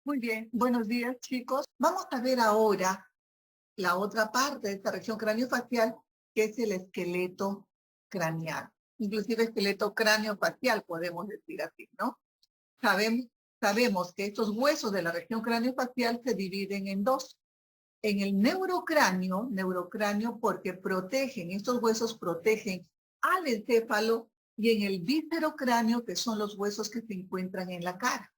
Muy bien, buenos días chicos. Vamos a ver ahora la otra parte de esta región craneofacial, que es el esqueleto craneal. Inclusive esqueleto craneofacial, podemos decir así, ¿no? Sabemos, sabemos que estos huesos de la región craneofacial se dividen en dos. En el neurocráneo porque protegen, estos huesos protegen al encéfalo, y en el viscerocráneo, que son los huesos que se encuentran en la cara.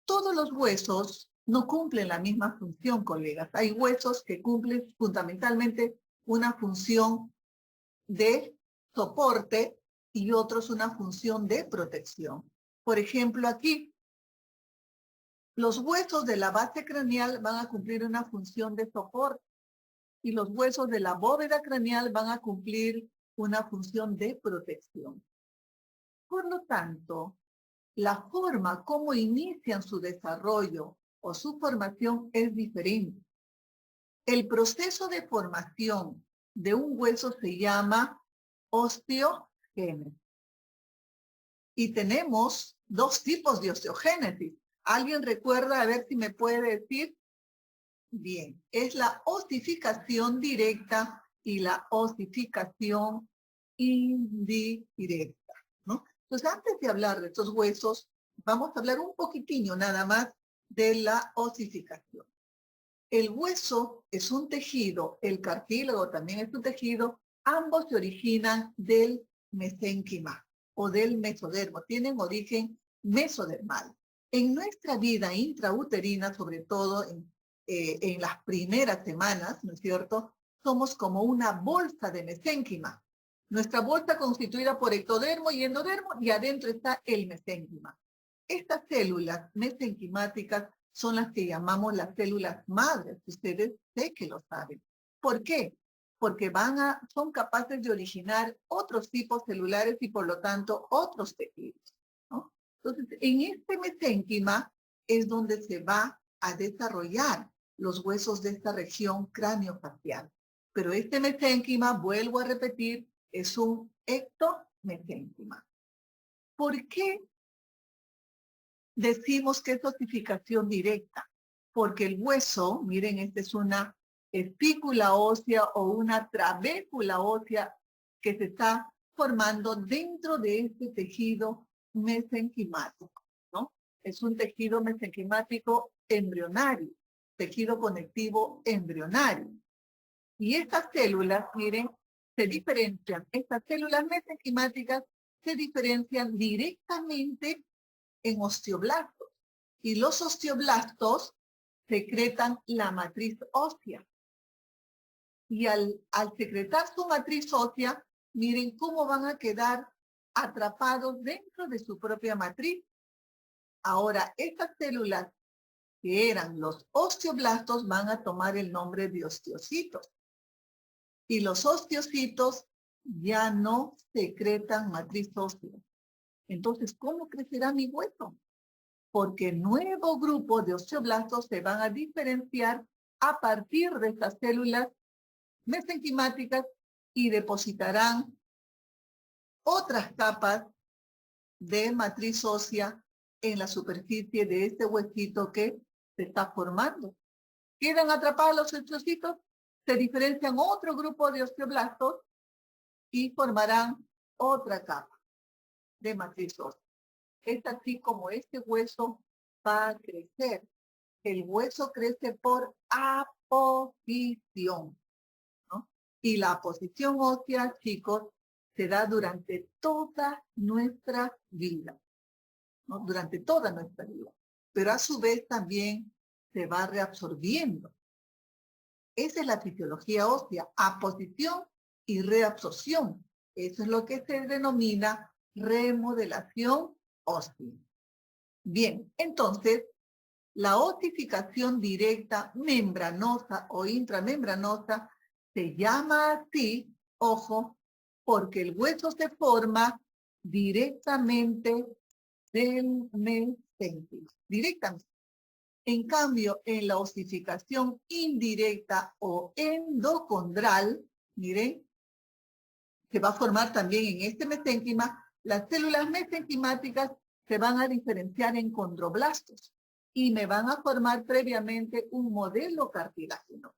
Todos los huesos no cumplen la misma función, colegas. Hay huesos que cumplen fundamentalmente una función de soporte y otros una función de protección. Por ejemplo, aquí, los huesos de la base craneal van a cumplir una función de soporte y los huesos de la bóveda craneal van a cumplir una función de protección. Por lo tanto, la forma como inician su desarrollo o su formación es diferente. El proceso de formación de un hueso se llama osteogénesis. Y tenemos dos tipos de osteogénesis. ¿Alguien recuerda? A ver si me puede decir. Bien, es la osificación directa y la osificación indirecta, ¿no? Entonces, antes de hablar de estos huesos, vamos a hablar un poquitinho nada más de la osificación. El hueso es un tejido, el cartílago también es un tejido, ambos se originan del mesénquima o del mesodermo, tienen origen mesodermal. En nuestra vida intrauterina, sobre todo en las primeras semanas, ¿no es cierto?, somos como una bolsa de mesénquima. Nuestra bolsa constituida por ectodermo y endodermo, y adentro está el mesénquima. Estas células mesenquimáticas son las que llamamos las células madres. Ustedes sé que lo saben. ¿Por qué? Porque son capaces de originar otros tipos celulares y por lo tanto otros tejidos, ¿no? Entonces, en este mesénquima es donde se va a desarrollar los huesos de esta región craneofacial. Pero este mesénquima, vuelvo a repetir, es un ectomesénquima. ¿Por qué decimos que es osificación directa? Porque el hueso, miren, esta es una espícula ósea o una trabécula ósea que se está formando dentro de este tejido mesenquimático, ¿no? Es un tejido mesenquimático embrionario, tejido conectivo embrionario. Y estas células, miren, se diferencian. Estas células mesenquimáticas se diferencian directamente en osteoblastos. Y los osteoblastos secretan la matriz ósea. Y al secretar su matriz ósea, miren cómo van a quedar atrapados dentro de su propia matriz. Ahora, estas células que eran los osteoblastos van a tomar el nombre de osteocitos. Y los osteocitos ya no secretan matriz ósea. Entonces, ¿cómo crecerá mi hueso? Porque nuevo grupo de osteoblastos se van a diferenciar a partir de estas células mesenquimáticas y depositarán otras capas de matriz ósea en la superficie de este huesito que se está formando. Quedan atrapados los osteocitos, se diferencian otro grupo de osteoblastos y formarán otra capa de matriz ósea. Es así como este hueso va a crecer. El hueso crece por aposición, ¿no? Y la aposición ósea, chicos, se da durante toda nuestra vida, ¿no? Durante toda nuestra vida. Pero a su vez también se va reabsorbiendo. Esa es la fisiología ósea, aposición y reabsorción. Eso es lo que se denomina remodelación ósea. Bien, entonces, la osificación directa, membranosa o intramembranosa se llama así, ojo, porque el hueso se forma directamente del mesénquima, directamente. En cambio, en la osificación indirecta o endocondral, miren, se va a formar también en este mesénquima, las células mesenquimáticas se van a diferenciar en condroblastos. y me van a formar previamente un modelo cartilaginoso,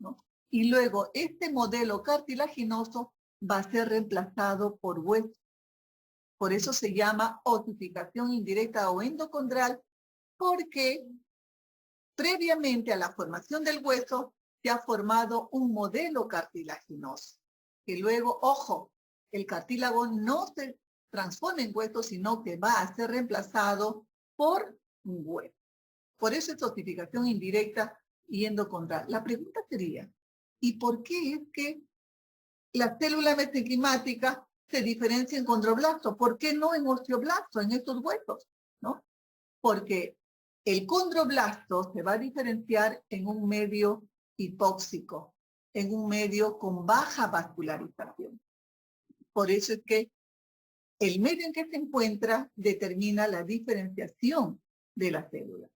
¿no? Y luego este modelo cartilaginoso va a ser reemplazado por hueso. Por eso se llama osificación indirecta o endocondral, porque previamente a la formación del hueso se ha formado un modelo cartilaginoso. Que luego, ojo, el cartílago no se transforma en hueso, sino que va a ser reemplazado por un hueso. Por eso es osificación indirecta y endocondral. La pregunta sería, ¿y por qué es que la célula mesenquimática se diferencia en condroblasto? ¿Por qué no en osteoblasto, en estos huesos? ¿No? Porque el condroblasto se va a diferenciar en un medio hipóxico, en un medio con baja vascularización. Por eso es que el medio en que se encuentra determina la diferenciación de la célula.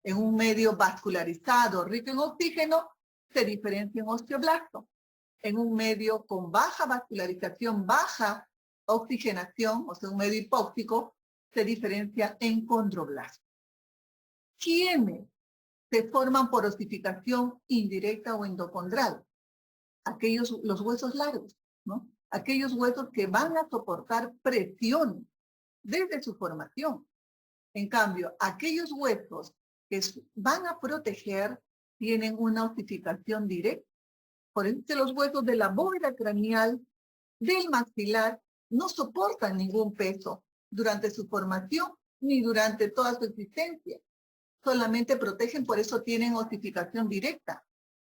En un medio vascularizado, rico en oxígeno, se diferencia en osteoblasto. En un medio con baja vascularización, baja oxigenación, o sea, un medio hipóxico, se diferencia en condroblasto. ¿Quiénes se forman por osificación indirecta o endocondral? Los huesos largos, ¿no? Aquellos huesos que van a soportar presión desde su formación. En cambio, aquellos huesos que van a proteger tienen una osificación directa. Por eso los huesos de la bóveda craneal, del maxilar, no soportan ningún peso durante su formación ni durante toda su existencia. Solamente protegen, por eso tienen osificación directa.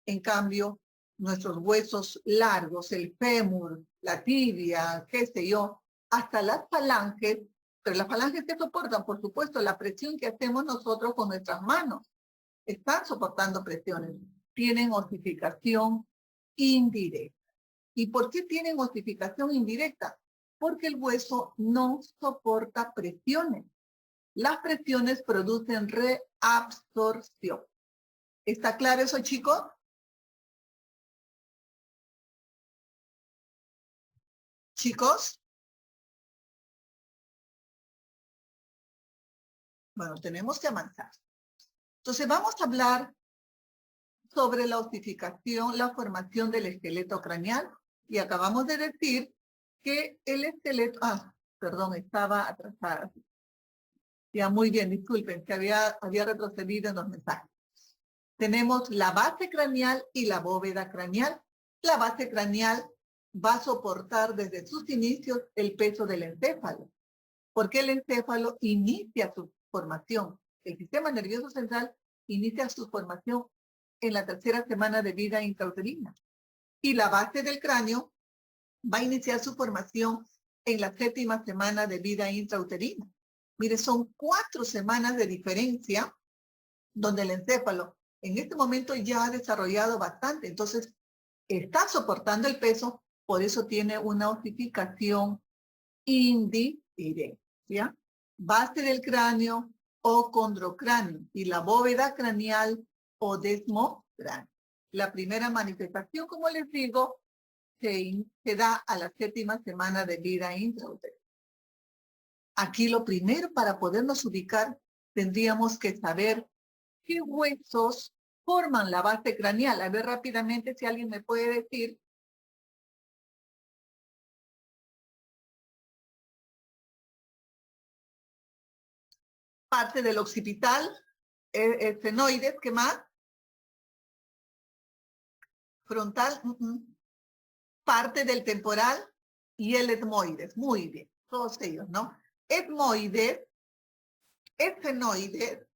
En cambio, nuestros huesos largos, el fémur, la tibia, qué sé yo, hasta las falanges, pero las falanges que soportan, por supuesto, la presión que hacemos nosotros con nuestras manos, están soportando presiones, tienen osificación indirecta. ¿Y por qué tienen osificación indirecta? Porque el hueso no soporta presiones. Las presiones producen reabsorción. ¿Está claro eso, chicos? ¿Chicos? Bueno, tenemos que avanzar. Entonces vamos a hablar sobre la osificación, la formación del esqueleto craneal. Y acabamos de decir que el esqueleto... perdón, estaba atrasada. Ya, muy bien, disculpen, que había retrocedido en los mensajes. Tenemos la base craneal y la bóveda craneal. La base craneal va a soportar desde sus inicios el peso del encéfalo, porque el encéfalo inicia su formación. El sistema nervioso central inicia su formación en la tercera semana de vida intrauterina. Y la base del cráneo va a iniciar su formación en la séptima semana de vida intrauterina. Mire, son 4 semanas de diferencia donde el encéfalo en este momento ya ha desarrollado bastante, entonces está soportando el peso, por eso tiene una osificación indirecta, ¿ya? Base del cráneo o condrocráneo y la bóveda craneal o desmocráneo. La primera manifestación, como les digo, se da a la séptima semana de vida intrauterina. Aquí lo primero para podernos ubicar tendríamos que saber qué huesos forman la base craneal. A ver rápidamente si alguien me puede decir. Parte del occipital, esfenoides, ¿qué más? Frontal, parte del temporal y el etmoides. Muy bien, todos ellos, ¿no? Etmoides, esfenoides,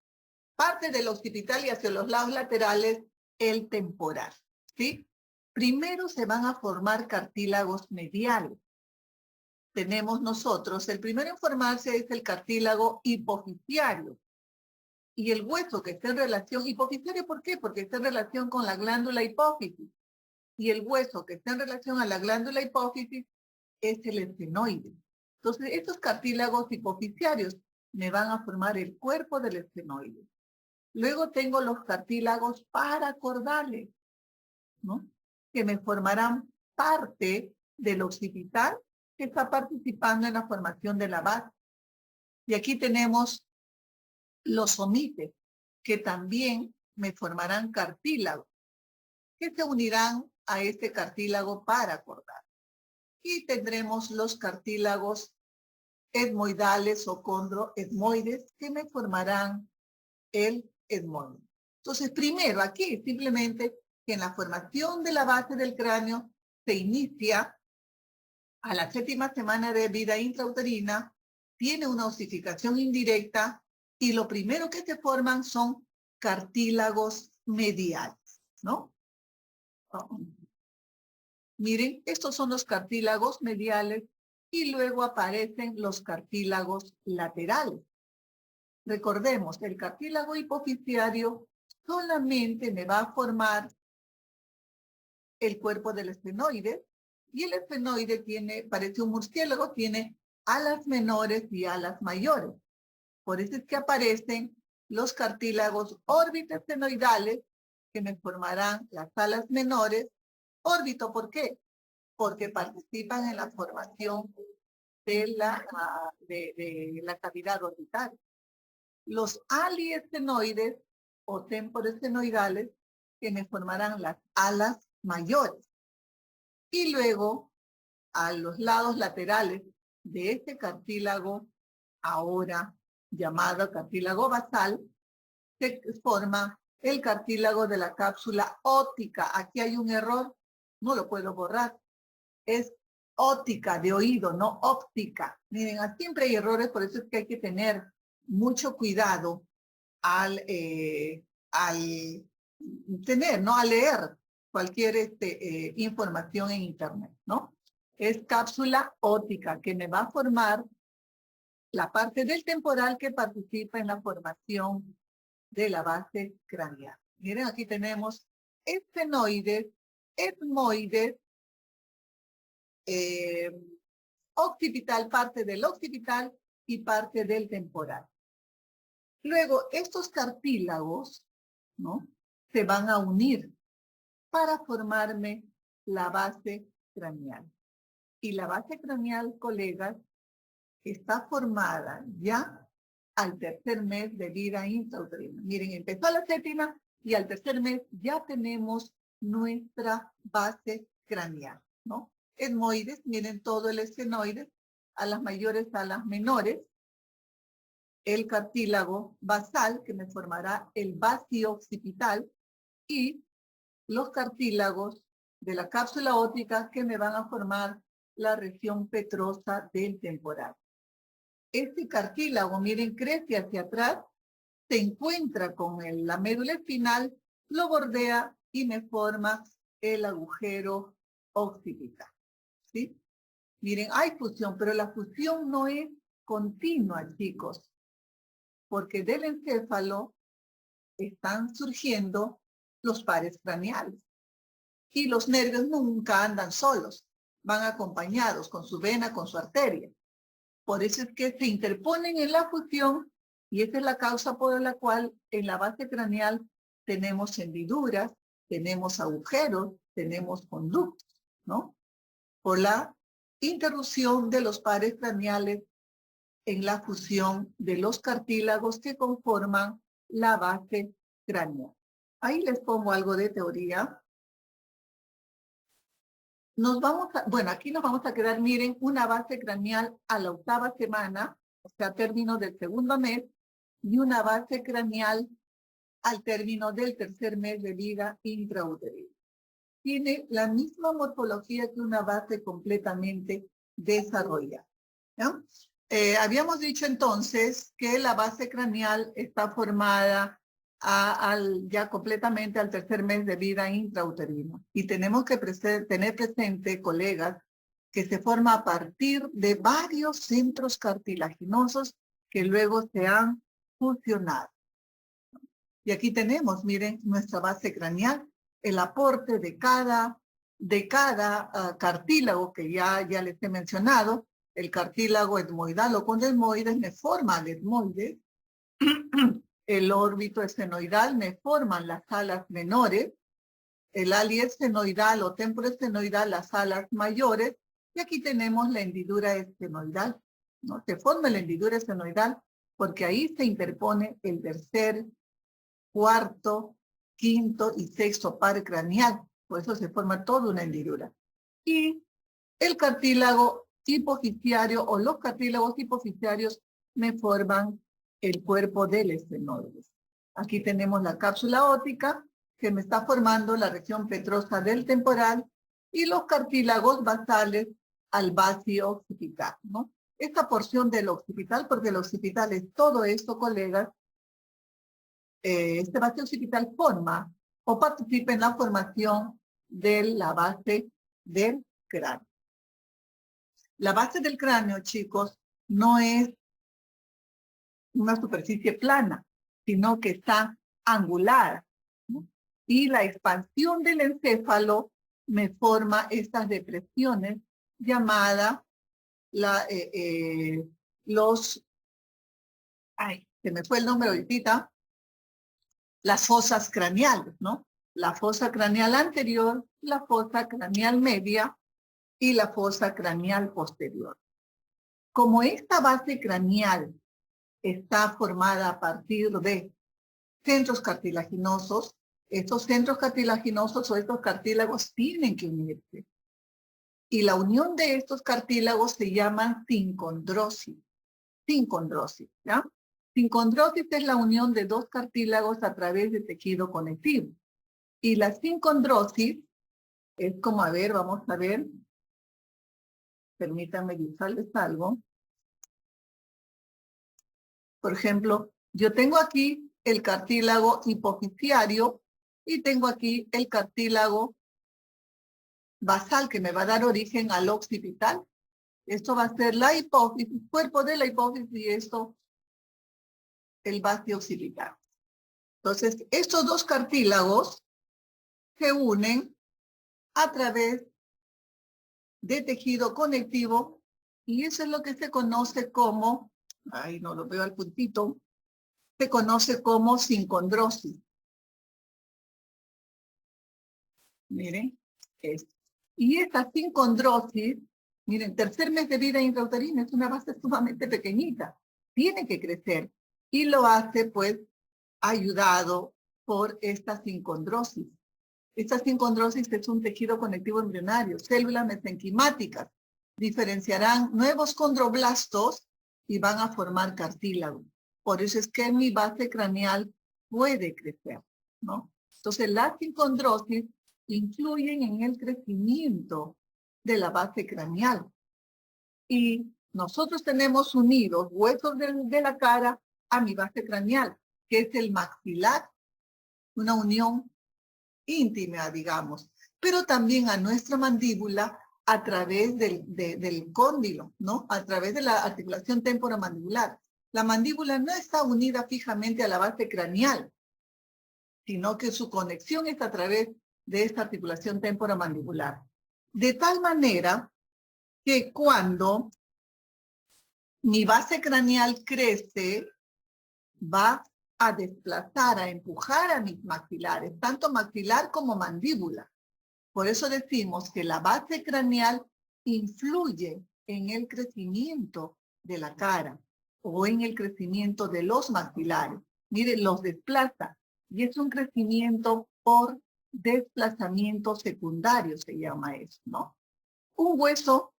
parte del occipital y hacia los lados laterales, el temporal, ¿sí? Primero se van a formar cartílagos mediales. Tenemos nosotros, el primero en formarse es el cartílago hipofisiario. Y el hueso que está en relación, hipofisiario, ¿por qué? Porque está en relación con la glándula hipófisis. Y el hueso que está en relación a la glándula hipófisis es el esfenoide. Entonces, estos cartílagos hipofisiarios me van a formar el cuerpo del esfenoide. Luego tengo los cartílagos paracordales, ¿no? Que me formarán parte del occipital que está participando en la formación de la base. Y aquí tenemos los omites, que también me formarán cartílagos, que se unirán a este cartílago para acordar. Y tendremos los cartílagos etmoidales o condroetmoides, que me formarán el etmoide. Entonces, primero, aquí simplemente que en la formación de la base del cráneo se inicia a la 7ª semana de vida intrauterina, tiene una osificación indirecta y lo primero que se forman son cartílagos mediales, ¿no? Miren, estos son los cartílagos mediales y luego aparecen los cartílagos laterales. Recordemos, el cartílago hipofisiario solamente me va a formar el cuerpo del esfenoide, y el esfenoide tiene, parece un murciélago, tiene alas menores y alas mayores. Por eso es que aparecen los cartílagos órbito-esfenoidales, que me formarán las alas menores. Órbito, ¿por qué? Porque participan en la formación de la cavidad orbital. Los aliestenoides o temporestenoidales, que me formarán las alas mayores. Y luego, a los lados laterales de este cartílago, ahora llamado cartílago basal, se forma el cartílago de la cápsula óptica. Aquí hay un error, no lo puedo borrar. Es óptica, de oído, no óptica. Miren, siempre hay errores, por eso es que hay que tener mucho cuidado al tener, ¿no? Al leer cualquier información en internet, ¿no? Es cápsula óptica, que me va a formar la parte del temporal que participa en la formación de la base craneal. Miren, aquí tenemos esfenoides, etmoides, occipital, parte del occipital y parte del temporal. Luego, estos cartílagos, ¿no?, se van a unir para formarme la base craneal. Y la base craneal, colegas, está formada ya al 3er mes de vida intrauterina. Miren, empezó a la 7ª y al 3er mes ya tenemos nuestra base craneal, ¿no? Etmoides, miren todo el esfenoide, a las mayores, a las menores. El cartílago basal, que me formará el vacío occipital, y los cartílagos de la cápsula óptica, que me van a formar la región petrosa del temporal. Este cartílago, miren, crece hacia atrás, se encuentra con la médula espinal, lo bordea y me forma el agujero occipital, ¿sí? Miren, hay fusión, pero la fusión no es continua, chicos, porque del encéfalo están surgiendo los pares craneales. Y los nervios nunca andan solos, van acompañados con su vena, con su arteria. Por eso es que se interponen en la fusión, y esa es la causa por la cual en la base craneal tenemos hendiduras, tenemos agujeros, tenemos conductos, ¿no? Por la interrupción de los pares craneales en la fusión de los cartílagos que conforman la base craneal. Ahí les pongo algo de teoría. Bueno, aquí nos vamos a quedar, miren, una base craneal a la 8ª semana, o sea, término del 2.º mes, y una base craneal al término del 3er mes de vida intrauterina. Tiene la misma morfología que una base completamente desarrollada, ¿no? Habíamos dicho entonces que la base craneal está formada ya completamente al 3er mes de vida intrauterina. Y tenemos que tener presente, colegas, que se forma a partir de varios centros cartilaginosos que luego se han fusionado. Y aquí tenemos, miren, nuestra base craneal, el aporte de cada cartílago que ya les he mencionado. El cartílago etmoidal o condroetmoides me forma el etmoide. El órbito esfenoidal me forman las alas menores. El aliesfenoidal o temporoesfenoidal, las alas mayores. Y aquí tenemos la hendidura esfenoidal, ¿no? Se forma la hendidura esfenoidal porque ahí se interpone el tercer, cuarto, quinto y sexto par craneal. Por eso se forma toda una hendidura. Y el cartílago hipofisiario o los cartílagos hipofisiarios me forman el cuerpo del esternóides. Aquí tenemos la cápsula óptica que me está formando la región petrosa del temporal y los cartílagos basales al vacío occipital, ¿no? Esta porción del occipital, porque el occipital es todo esto, colegas, este vacío occipital forma o participa en la formación de la base del cráneo. La base del cráneo, chicos, no es una superficie plana, sino que está angular, ¿no? Y la expansión del encéfalo me forma estas depresiones llamadas se me fue el nombre ahorita, las fosas craneales, ¿no? La fosa craneal anterior, la fosa craneal media y la fosa craneal posterior. Como esta base craneal está formada a partir de centros cartilaginosos, estos centros cartilaginosos o estos cartílagos tienen que unirse. Y la unión de estos cartílagos se llama sincondrosis. Sincondrosis, ¿ya? Sincondrosis es la unión de dos cartílagos a través de tejido conectivo. Y la sincondrosis es como, a ver, vamos a ver. Permítanme dibujarles algo. Por ejemplo, yo tengo aquí el cartílago hipofisiario y tengo aquí el cartílago basal que me va a dar origen al occipital. Esto va a ser la hipófisis, cuerpo de la hipófisis y esto el vacío occipital. Entonces, estos dos cartílagos se unen a través de tejido conectivo y eso es lo que se conoce como, ahí no lo veo al puntito, se conoce como sincondrosis. Miren, esto. Y esta sincondrosis, miren, tercer mes de vida intrauterina es una base sumamente pequeñita, tiene que crecer y lo hace pues ayudado por esta sincondrosis. Esta sincondrosis es un tejido conectivo embrionario, células mesenquimáticas, diferenciarán nuevos condroblastos y van a formar cartílago. Por eso es que mi base craneal puede crecer, ¿no? Entonces, la sincondrosis influyen en el crecimiento de la base craneal. Y nosotros tenemos unidos huesos de la cara a mi base craneal, que es el maxilar, una unión íntima, digamos, pero también a nuestra mandíbula a través del cóndilo, ¿no? A través de la articulación temporomandibular. La mandíbula no está unida fijamente a la base craneal, sino que su conexión es a través de esta articulación temporomandibular. De tal manera que cuando mi base craneal crece, va a desplazar, a empujar a mis maxilares, tanto maxilar como mandíbula. Por eso decimos que la base craneal influye en el crecimiento de la cara o en el crecimiento de los maxilares. Miren, los desplaza. Y es un crecimiento por desplazamiento secundario, se llama eso, ¿no? Un hueso,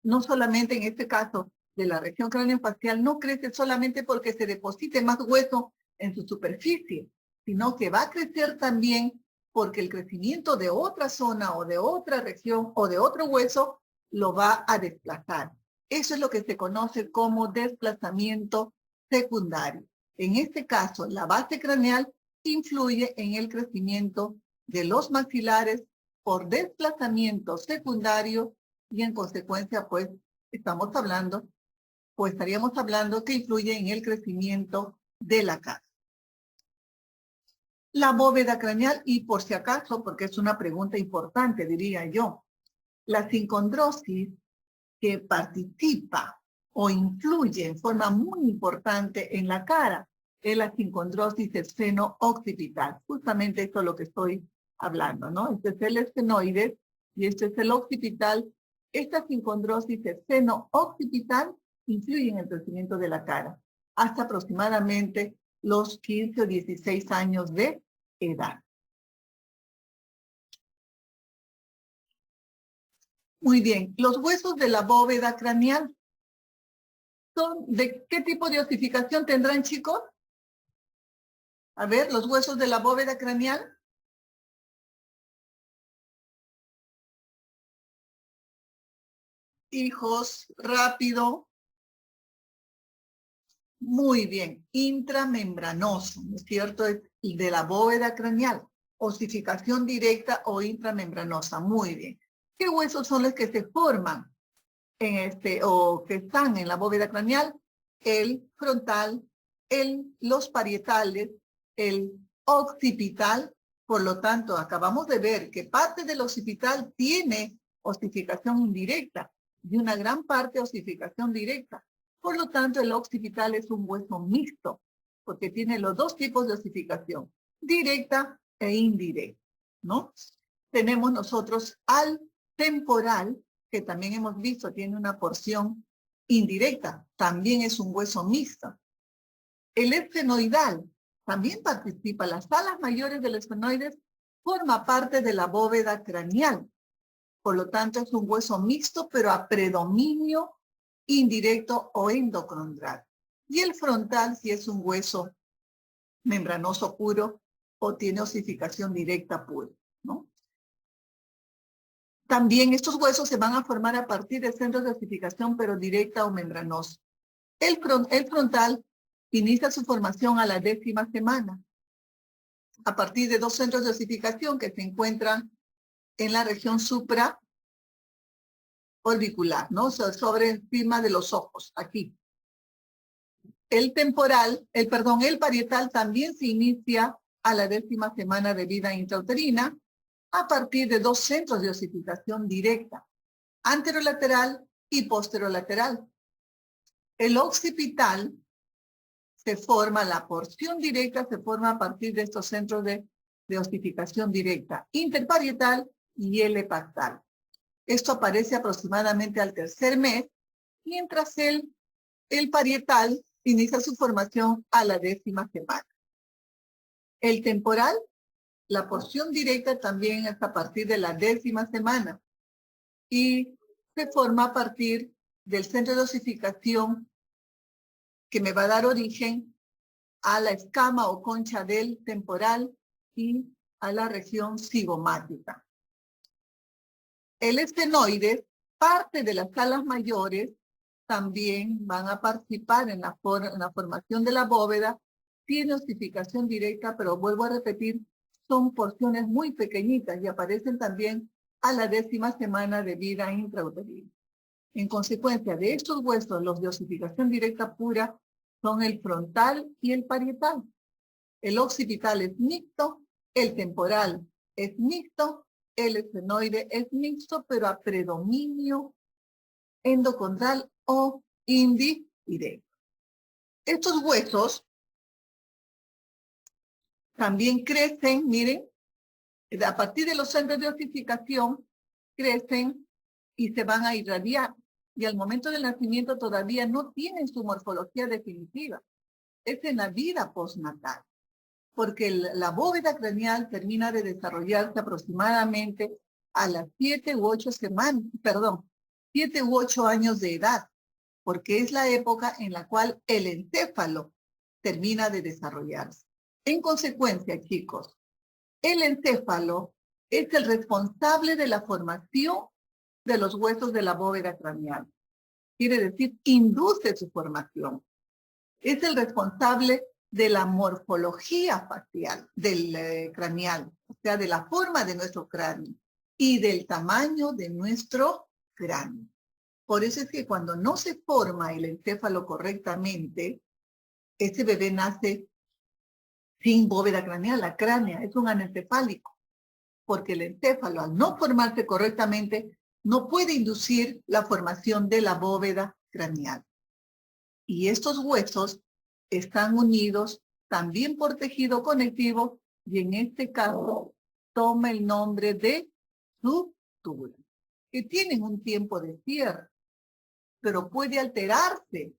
no solamente en este caso de la región craneofacial, no crece solamente porque se deposite más hueso en su superficie, sino que va a crecer también porque el crecimiento de otra zona o de otra región o de otro hueso lo va a desplazar. Eso es lo que se conoce como desplazamiento secundario. En este caso, la base craneal influye en el crecimiento de los maxilares por desplazamiento secundario y en consecuencia, pues, estamos hablando, o estaríamos hablando que influye en el crecimiento de la cara. La bóveda craneal, y por si acaso, porque es una pregunta importante, diría yo, la sincondrosis que participa o influye en forma muy importante en la cara es la sincondrosis esfeno-occipital. Justamente esto es lo que estoy hablando, ¿no? Este es el esfenoides y este es el occipital. Esta sincondrosis esfeno-occipital influye en el crecimiento de la cara. hasta aproximadamente los 15 o 16 años de edad. Muy bien, los huesos de la bóveda craneal. ¿De qué tipo de osificación tendrán, chicos? A ver, los huesos de la bóveda craneal. Hijos, rápido. Muy bien, intramembranoso, ¿no es cierto? Es el de la bóveda craneal. Osificación directa o intramembranosa. Muy bien. ¿Qué huesos son los que se forman o que están en la bóveda craneal? El frontal, los parietales, el occipital. Por lo tanto, acabamos de ver que parte del occipital tiene osificación indirecta y una gran parte osificación directa. Por lo tanto, el occipital es un hueso mixto, porque tiene los dos tipos de osificación, directa e indirecta, ¿no? Tenemos nosotros al temporal, que también hemos visto, tiene una porción indirecta, también es un hueso mixto. El esfenoidal también participa, las alas mayores del esfenoides forma parte de la bóveda craneal. Por lo tanto, es un hueso mixto, pero a predominio indirecto o endocondral. Y el frontal sí es un hueso membranoso puro o tiene osificación directa pura, ¿no? También estos huesos se van a formar a partir de centros de osificación, pero directa o membranosa. El frontal inicia su formación a la 10ª semana, a partir de dos centros de osificación que se encuentran en la región supraorbicular, ¿no? O sea, sobre encima de los ojos, aquí. El parietal también se inicia a la 10ª semana de vida intrauterina a partir de dos centros de osificación directa, anterolateral y posterolateral. El occipital se forma, la porción directa se forma a partir de estos centros de osificación directa, interparietal y L-pactal. Esto aparece aproximadamente al 3er mes, mientras el parietal inicia su formación a la 10ª semana. El temporal, la porción directa también es a partir de la 10ª semana y se forma a partir del centro de osificación que me va a dar origen a la escama o concha del temporal y a la región cigomática. El esfenoide, parte de las alas mayores, también van a participar en la formación de la bóveda. Tiene osificación directa, pero vuelvo a repetir, son porciones muy pequeñitas y aparecen también a la 10ª semana de vida intrauterina. En consecuencia de estos huesos, los de osificación directa pura son el frontal y el parietal. El occipital es mixto, el temporal es mixto, el esfenoide es mixto, pero a predominio endocondral o indirecto. Estos huesos también crecen, miren, a partir de los centros de osificación, crecen y se van a irradiar. Y al momento del nacimiento todavía no tienen su morfología definitiva. Es en la vida postnatal, porque la bóveda craneal termina de desarrollarse aproximadamente a las 7 u 8 años de edad, porque es la época en la cual el encéfalo termina de desarrollarse. En consecuencia, chicos, el encéfalo es el responsable de la formación de los huesos de la bóveda craneal. Quiere decir, induce su formación. Es el responsable de la morfología facial del craneal, o sea, de la forma de nuestro cráneo y del tamaño de nuestro cráneo. Por eso es que cuando no se forma el encéfalo correctamente, ese bebé nace sin bóveda craneal. La cránea es un anencefálico, porque el encéfalo, al no formarse correctamente, no puede inducir la formación de la bóveda craneal. Y estos huesos están unidos también por tejido conectivo y en este caso toma el nombre de sutura, que tienen un tiempo de cierre, pero puede alterarse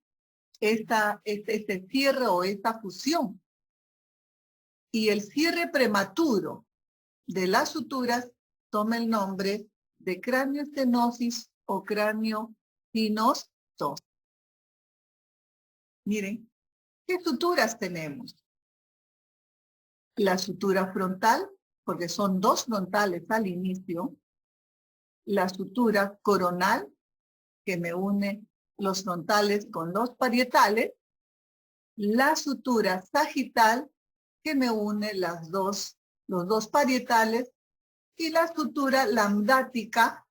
este cierre o esta fusión. Y el cierre prematuro de las suturas toma el nombre de craneoestenosis o craneosinostosis. Miren, ¿qué suturas tenemos? La sutura frontal, porque son dos frontales al inicio. La sutura coronal, que me une los frontales con los parietales. La sutura sagital, que me une los dos parietales. Y la sutura lambdática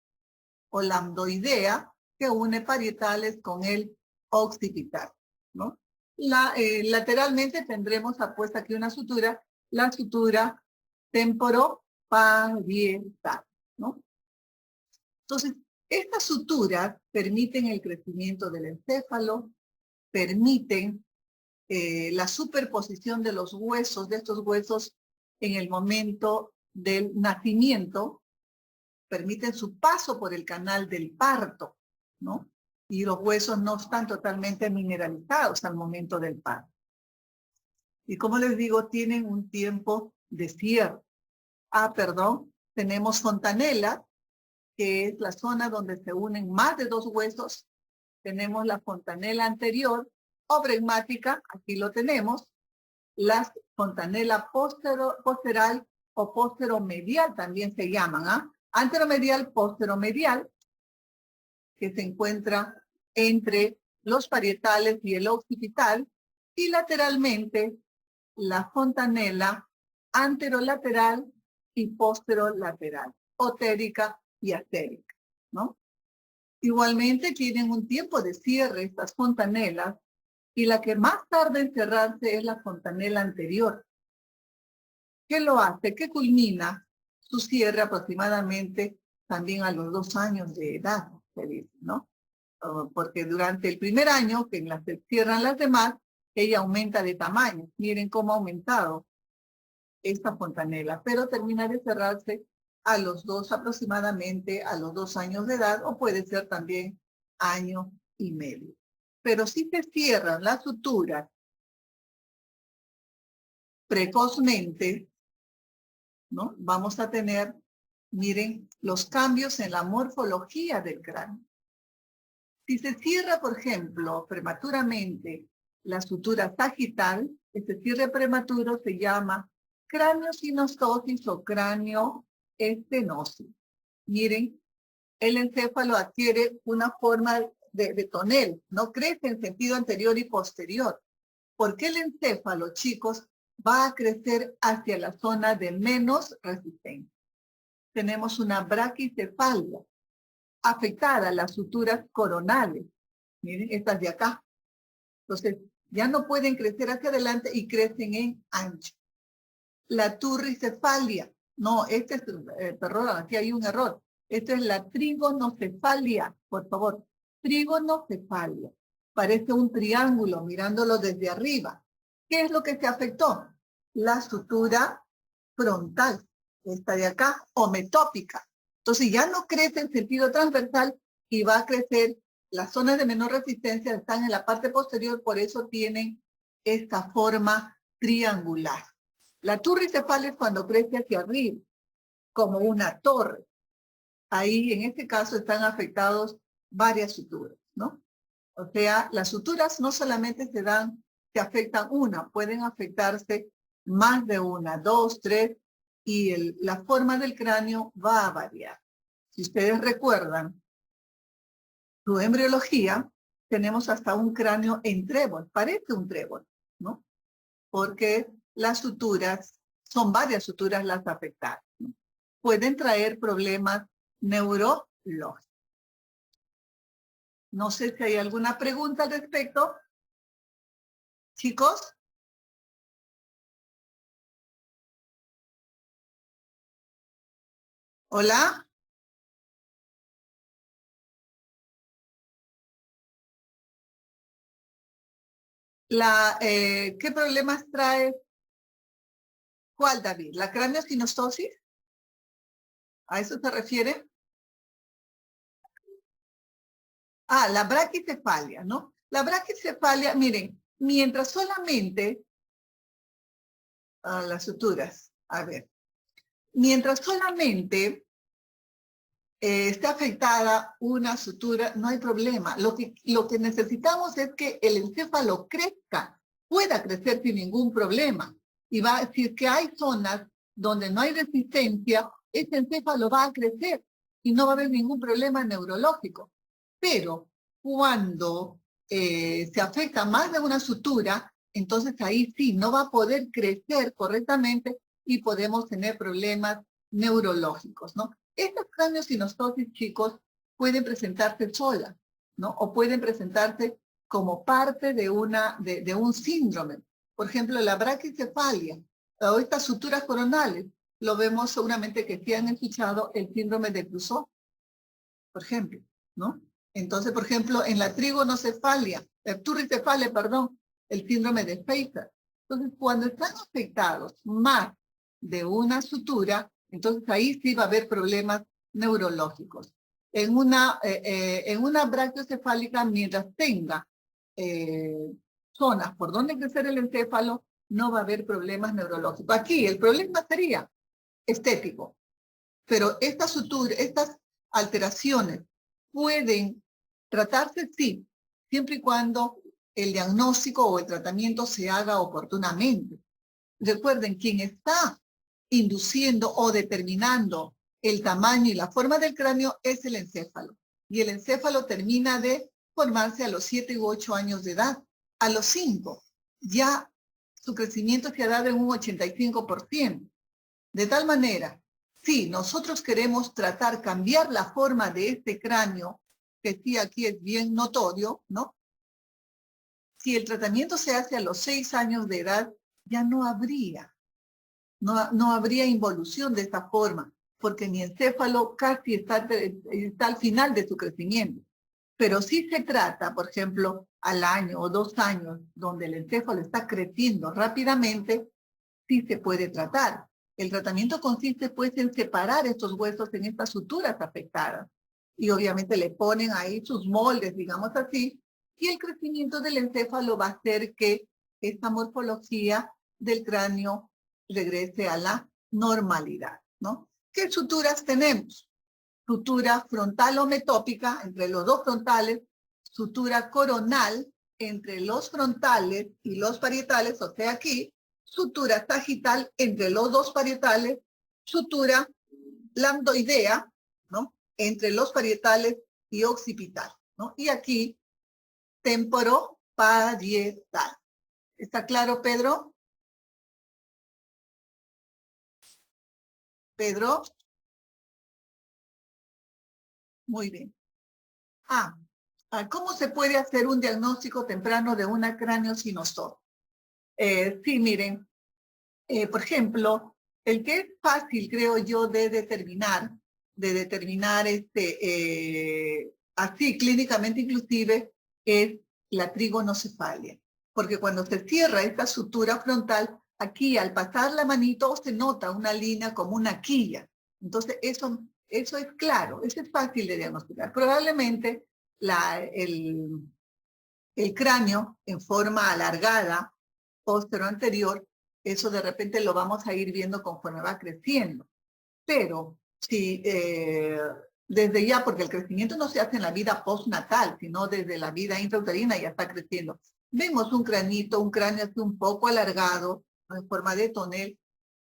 o lambdoidea, que une parietales con el occipital, ¿no? Lateralmente tendremos apuesta aquí una sutura, la sutura temporoparietal, ¿no? Entonces, estas suturas permiten el crecimiento del encéfalo, permiten la superposición de los huesos, de estos huesos en el momento del nacimiento, permiten su paso por el canal del parto, ¿no? Y los huesos no están totalmente mineralizados al momento del parto. Y como les digo, tienen un tiempo de cierre. Tenemos fontanela, que es la zona donde se unen más de dos huesos. Tenemos la fontanela anterior o bregmática, aquí lo tenemos. La fontanela posteral o posteromedial también se llaman, ¿ah? Anteromedial, posteromedial, que se encuentra entre los parietales y el occipital, y lateralmente la fontanela anterolateral y posterolateral, otérica y astérica, ¿no? Igualmente tienen un tiempo de cierre estas fontanelas, y la que más tarda en cerrarse es la fontanela anterior. ¿Qué lo hace? ¿Qué culmina su cierre aproximadamente también a los 2 años de edad, se dice, ¿no? Porque durante el primer año, que en las que cierran las demás, ella aumenta de tamaño. Miren cómo ha aumentado esta fontanela, pero termina de cerrarse a los 2 aproximadamente, a los 2 años de edad, o puede ser también año y medio. Pero si se cierran las suturas precozmente, ¿no? Vamos a tener, miren, los cambios en la morfología del cráneo. Si se cierra, por ejemplo, prematuramente la sutura sagital, este cierre prematuro se llama craneosinostosis o craneoestenosis. Miren, el encéfalo adquiere una forma de tonel, no crece en sentido anterior y posterior. Porque el encéfalo, chicos, va a crecer hacia la zona de menos resistencia. Tenemos una braquicefalia afectada, las suturas coronales. Miren, estas de acá. Entonces, ya no pueden crecer hacia adelante y crecen en ancho. La turricefalia. No, perdón, aquí hay un error. Esta es la trigonocefalia, por favor. Trigonocefalia. Parece un triángulo mirándolo desde arriba. ¿Qué es lo que se afectó? La sutura frontal, esta de acá, o metópica. Entonces ya no crece en sentido transversal y va a crecer. Las zonas de menor resistencia están en la parte posterior, por eso tienen esta forma triangular. La turricefalia es cuando crece hacia arriba, como una torre. Ahí, en este caso, están afectados varias suturas, ¿no? O sea, las suturas no solamente se afectan una, pueden afectarse más de una, 2, 3, y la forma del cráneo va a variar. Si ustedes recuerdan su embriología, tenemos hasta un cráneo en trébol, parece un trébol, ¿no? Porque las suturas, son varias suturas las afectadas, ¿no? Pueden traer problemas neurológicos. No sé si hay alguna pregunta al respecto. Chicos. Hola. ¿Qué problemas trae? ¿Cuál, David? ¿La craneosinostosis? ¿A eso se refiere? Ah, la braquicefalia, ¿no? La braquicefalia, miren, mientras solamente, las suturas, a ver, mientras solamente esté afectada una sutura, no hay problema. Lo que necesitamos es que el encéfalo crezca, pueda crecer sin ningún problema. Y va a decir que hay zonas donde no hay resistencia, ese encéfalo va a crecer y no va a haber ningún problema neurológico. Pero cuando se afecta más de una sutura, entonces ahí sí, no va a poder crecer correctamente y podemos tener problemas neurológicos, ¿no? Estas craniosinostosis, chicos, pueden presentarse solas, ¿no? O pueden presentarse como parte de un síndrome. Por ejemplo, la braquicefalia o estas suturas coronales, lo vemos seguramente que sí han escuchado el síndrome de Crusoe, por ejemplo, ¿no? Entonces, por ejemplo, en la trigonocefalia, turricefalia, perdón, el síndrome de Pfeiffer. Entonces, cuando están afectados más de una sutura, entonces ahí sí va a haber problemas neurológicos. En una brachiocefálica, mientras tenga zonas por donde crecer el encéfalo, no va a haber problemas neurológicos. Aquí el problema sería estético, pero estas alteraciones pueden tratarse, sí, siempre y cuando el diagnóstico o el tratamiento se haga oportunamente. Recuerden, quien está induciendo o determinando el tamaño y la forma del cráneo es el encéfalo. Y el encéfalo termina de formarse a los 7 u 8 años de edad. A los 5 ya su crecimiento se ha dado en un 85%. De tal manera, si nosotros queremos cambiar la forma de este cráneo, que sí aquí es bien notorio, ¿no? Si el tratamiento se hace a los 6 años de edad, ya no habría involución de esta forma, porque mi encéfalo casi está al final de su crecimiento. Pero si se trata, por ejemplo, al año o 2 años, donde el encéfalo está creciendo rápidamente, sí se puede tratar. El tratamiento consiste pues en separar estos huesos en estas suturas afectadas. Y obviamente le ponen ahí sus moldes, digamos así, y el crecimiento del encéfalo va a hacer que esta morfología del cráneo regrese a la normalidad, ¿no? ¿Qué suturas tenemos? Sutura frontal o metópica entre los dos frontales, sutura coronal entre los frontales y los parietales, o sea aquí, sutura sagital entre los dos parietales, sutura lambdoidea, ¿no? Entre los parietales y occipital, ¿no? Y aquí, temporoparietal. ¿Está claro, Pedro? Pedro, muy bien. Ah, ¿cómo se puede hacer un diagnóstico temprano de una craneosinostosis? Sí, miren, por ejemplo, el que es fácil, creo yo, de determinar así clínicamente inclusive, es la trigonocefalia. Porque cuando se cierra esta sutura frontal, aquí al pasar la manito se nota una línea como una quilla. Entonces, eso es claro, eso es fácil de diagnosticar. Probablemente el cráneo en forma alargada, póstero anterior, eso de repente lo vamos a ir viendo conforme va creciendo. Pero si desde ya, porque el crecimiento no se hace en la vida postnatal, sino desde la vida intrauterina ya está creciendo. Vemos un cráneo así un poco alargado, en forma de tonel,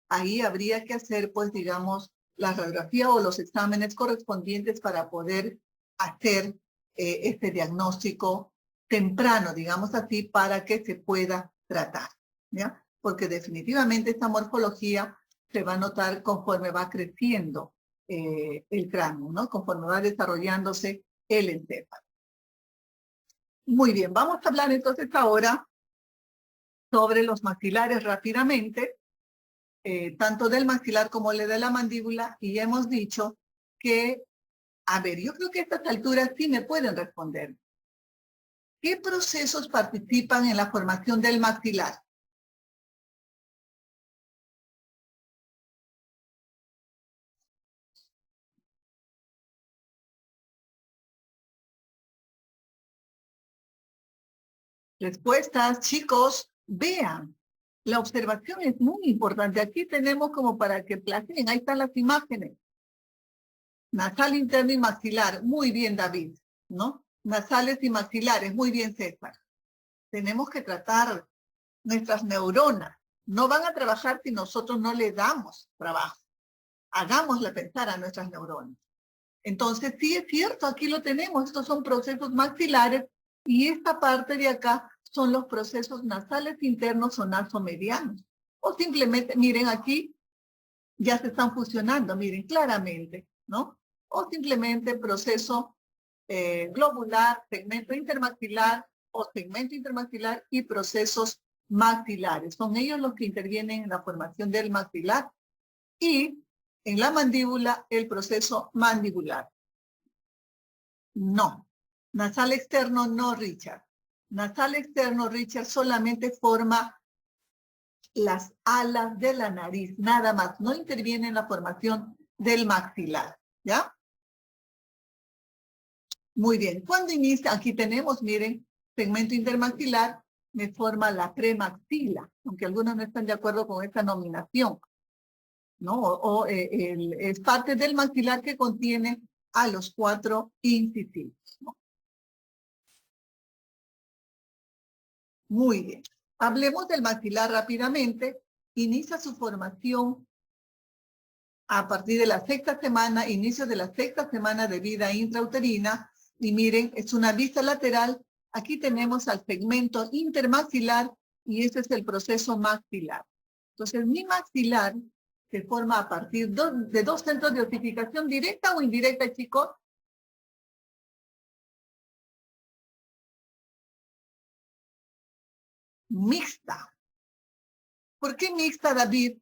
ahí habría que hacer, pues, digamos, la radiografía o los exámenes correspondientes para poder hacer este diagnóstico temprano, digamos así, para que se pueda tratar, ¿ya? Porque definitivamente esta morfología se va a notar conforme va creciendo el cráneo, ¿no? Conforme va desarrollándose el encéfalo. Muy bien, vamos a hablar entonces ahora sobre los maxilares rápidamente, tanto del maxilar como el de la mandíbula, y ya hemos dicho que, a ver, yo creo que a estas alturas sí me pueden responder. ¿Qué procesos participan en la formación del maxilar? Respuestas, chicos, vean. La observación es muy importante. Aquí tenemos como para que plasmen, ahí están las imágenes. Nasal interno y maxilar, muy bien, David, ¿no? Nasales y maxilares, muy bien, César. Tenemos que tratar nuestras neuronas. No van a trabajar si nosotros no le damos trabajo. Hagámosle pensar a nuestras neuronas. Entonces, sí es cierto, aquí lo tenemos. Estos son procesos maxilares y esta parte de acá son los procesos nasales internos o nasomedianos. O simplemente, miren aquí, ya se están fusionando, miren claramente, ¿no? O simplemente proceso globular, segmento intermaxilar o segmento intermaxilar y procesos maxilares. Son ellos los que intervienen en la formación del maxilar y en la mandíbula el proceso mandibular. No. Nasal externo no, Richard. Nasal externo, Richard, solamente forma las alas de la nariz, nada más. No interviene en la formación del maxilar, ¿ya? Muy bien. ¿Cuándo inicia? Aquí tenemos, miren, segmento intermaxilar me forma la premaxila, aunque algunos no están de acuerdo con esta nominación, ¿no? Es parte del maxilar que contiene a los 4 incisivos, ¿no? Muy bien. Hablemos del maxilar rápidamente. Inicia su formación a partir de la sexta semana, inicio de la sexta semana de vida intrauterina. Y miren, es una vista lateral. Aquí tenemos al segmento intermaxilar y ese es el proceso maxilar. Entonces, mi maxilar se forma a partir de dos centros de osificación directa o indirecta, chicos. Mixta. ¿Por qué mixta, David?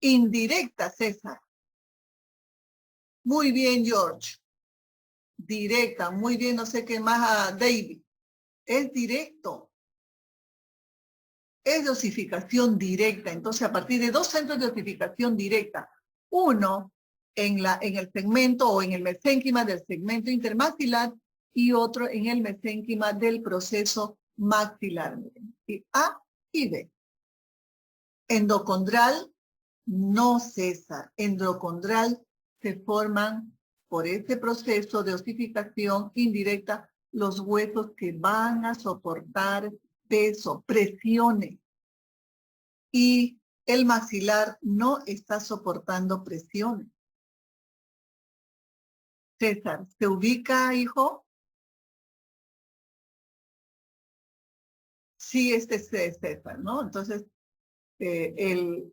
Indirecta, César. Muy bien, George. Directa, muy bien, no sé qué más, David. Es directo. Es de osificación directa. Entonces, a partir de dos centros de osificación directa, uno en el segmento o en el mesénquima del segmento intermaxilar y otro en el mesénquima del proceso maxilar. Y A y B. Endocondral, no, César. Endocondral se forman por este proceso de osificación indirecta los huesos que van a soportar peso, presiones. Y el maxilar no está soportando presiones. César, ¿se ubica, hijo? Sí, este es César, ¿no? Entonces,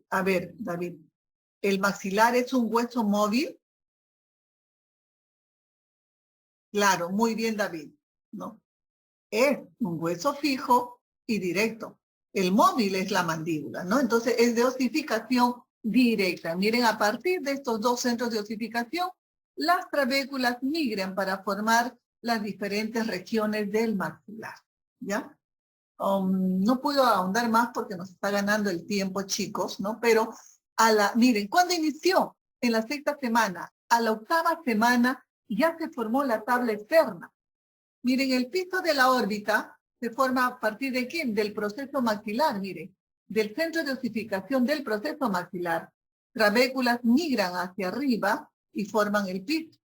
a ver, David, ¿el maxilar es un hueso móvil? Claro, muy bien, David, ¿no? Es un hueso fijo y directo. El móvil es la mandíbula, ¿no? Entonces es de osificación directa. Miren, a partir de estos dos centros de osificación, las trabéculas migran para formar las diferentes regiones del maxilar, ¿ya? No puedo ahondar más porque nos está ganando el tiempo, chicos, ¿no? Pero miren, ¿cuándo inició? En la sexta semana. A la octava semana ya se formó la tabla externa. Miren, el piso de la órbita se forma a partir de quién? Del proceso maxilar, miren. Del centro de osificación del proceso maxilar. Trabéculas migran hacia arriba y forman el piso.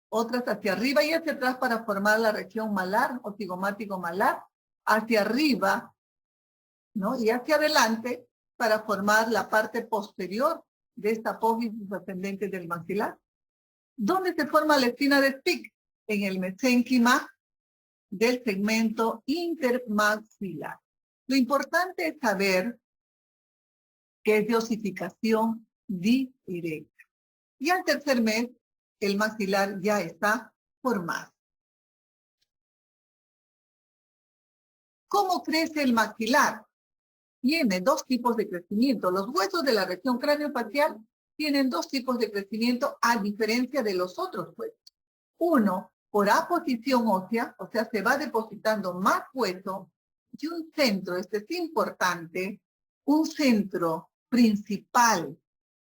Otras hacia arriba y hacia atrás para formar la región malar o cigomático malar. Hacia arriba, ¿no? Y hacia adelante para formar la parte posterior de esta apófisis ascendente del maxilar. ¿Dónde se forma la espina de Spix? En el mesénquima del segmento intermaxilar. Lo importante es saber que es de osificación directa. Y al tercer mes, el maxilar ya está formado. ¿Cómo crece el maxilar? Tiene dos tipos de crecimiento. Los huesos de la región craneofacial tienen dos tipos de crecimiento a diferencia de los otros huesos. Uno, por aposición ósea, o sea, se va depositando más hueso, y un centro, este es importante, un centro principal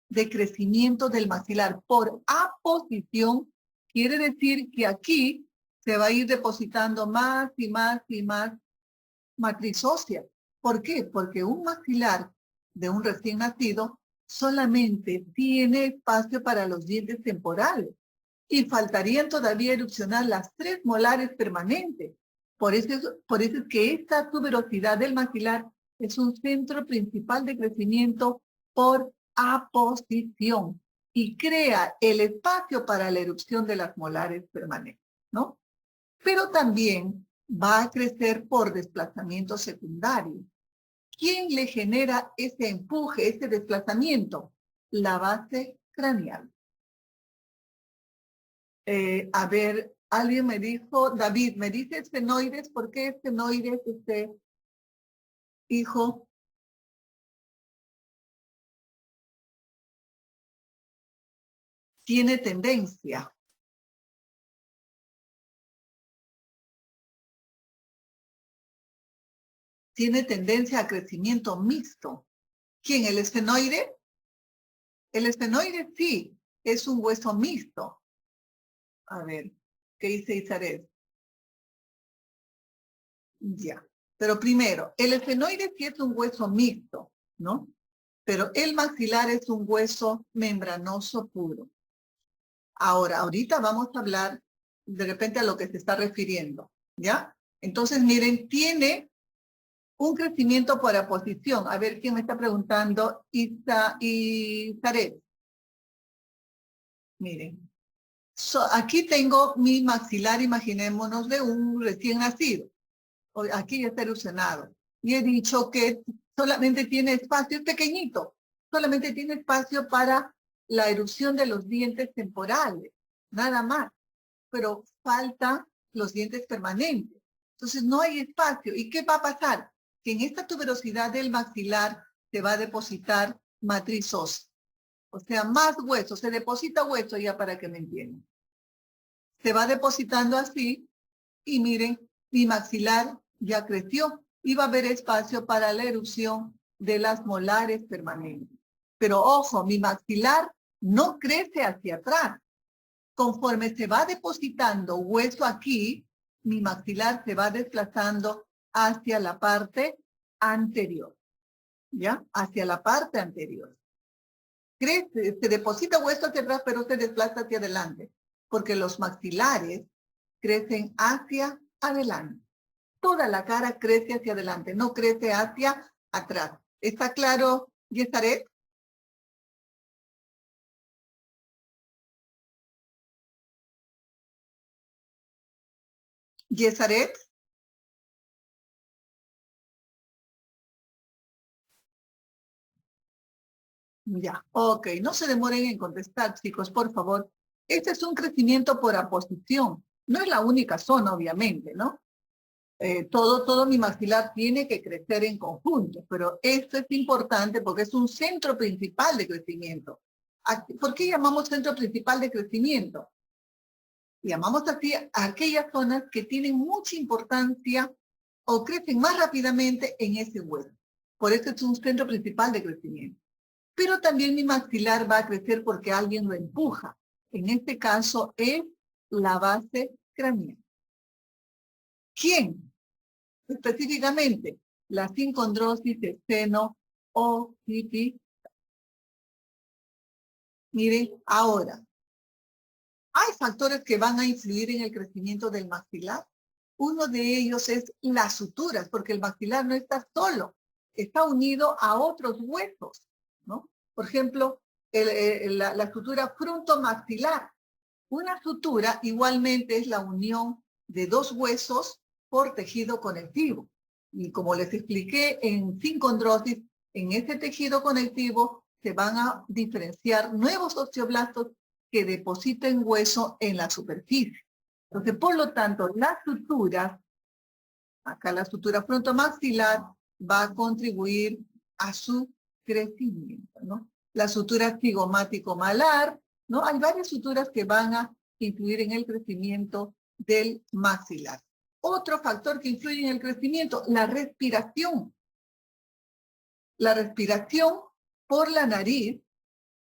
de crecimiento del maxilar por aposición, quiere decir que aquí se va a ir depositando más y más y más matriz ósea. ¿Por qué? Porque un maxilar de un recién nacido solamente tiene espacio para los dientes temporales y faltarían todavía erupcionar las 3 molares permanentes. Por eso es que esta tuberosidad del maxilar es un centro principal de crecimiento por aposición y crea el espacio para la erupción de las molares permanentes, ¿no? Pero también va a crecer por desplazamiento secundario. ¿Quién le genera ese empuje, ese desplazamiento? La base craneal. A ver, alguien me dijo, David, ¿me dice esfenoides? ¿Por qué esfenoides, hijo? Tiene tendencia. Tiene tendencia a crecimiento mixto. ¿Quién? ¿El esfenoide? El esfenoide sí, es un hueso mixto. A ver, ¿qué dice Isaret? Ya. Pero primero, el esfenoide sí es un hueso mixto, ¿no? Pero el maxilar es un hueso membranoso puro. Ahora, ahorita vamos a hablar de repente a lo que se está refiriendo, ¿ya? Entonces, miren, tiene un crecimiento por aposición. A ver, ¿quién me está preguntando? Isaret. Miren. Aquí tengo mi maxilar, imaginémonos, de un recién nacido. Aquí ya está erosionado. Y he dicho que solamente tiene espacio, es pequeñito, solamente tiene espacio para la erupción de los dientes temporales, nada más. Pero faltan los dientes permanentes. Entonces no hay espacio. ¿Y qué va a pasar? Que en esta tuberosidad del maxilar se va a depositar matriz ósea. O sea, más hueso, se deposita hueso ya para que me entiendan. Se va depositando así y miren, mi maxilar ya creció y va a haber espacio para la erupción de las molares permanentes. Pero ojo, mi maxilar no crece hacia atrás. Conforme se va depositando hueso aquí, mi maxilar se va desplazando hacia la parte anterior, ¿ya? Hacia la parte anterior. Crece, se deposita hueso hacia atrás, pero se desplaza hacia adelante, porque los maxilares crecen hacia adelante. Toda la cara crece hacia adelante, no crece hacia atrás. ¿Está claro, Yesaret? Yesaret. Ya, ok. No se demoren en contestar, chicos, por favor. Este es un crecimiento por aposición. No es la única zona, obviamente, ¿no? Todo mi maxilar tiene que crecer en conjunto, pero esto es importante porque es un centro principal de crecimiento. ¿Por qué llamamos centro principal de crecimiento? Llamamos así a aquellas zonas que tienen mucha importancia o crecen más rápidamente en ese hueso. Por eso es un centro principal de crecimiento. Pero también mi maxilar va a crecer porque alguien lo empuja. En este caso es la base craneal. ¿Quién? Específicamente, la sincondrosis, el seno o pipi. Miren, ahora, hay factores que van a influir en el crecimiento del maxilar. Uno de ellos es las suturas, porque el maxilar no está solo, está unido a otros huesos, ¿no? Por ejemplo, la sutura frontomaxilar. Una sutura igualmente es la unión de dos huesos por tejido conectivo. Y como les expliqué en sincondrosis, en ese tejido conectivo se van a diferenciar nuevos osteoblastos que depositen hueso en la superficie. Entonces, por lo tanto, las suturas, acá la sutura frontomaxilar va a contribuir a su crecimiento, ¿no? La sutura cigomático-malar, ¿no? Hay varias suturas que van a influir en el crecimiento del maxilar. Otro factor que influye en el crecimiento, la respiración. La respiración por la nariz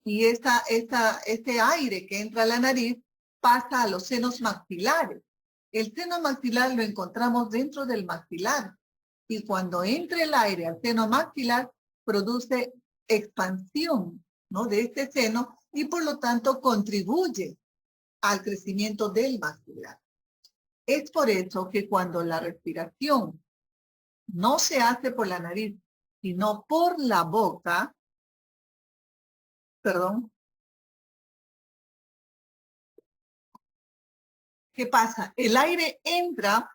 y ese aire que entra a la nariz pasa a los senos maxilares. El seno maxilar lo encontramos dentro del maxilar. Y cuando entra el aire al seno maxilar, produce expansión, ¿no?, de este seno y por lo tanto contribuye al crecimiento del maxilar. Es por eso que cuando la respiración no se hace por la nariz, sino por la boca, perdón, ¿qué pasa? El aire entra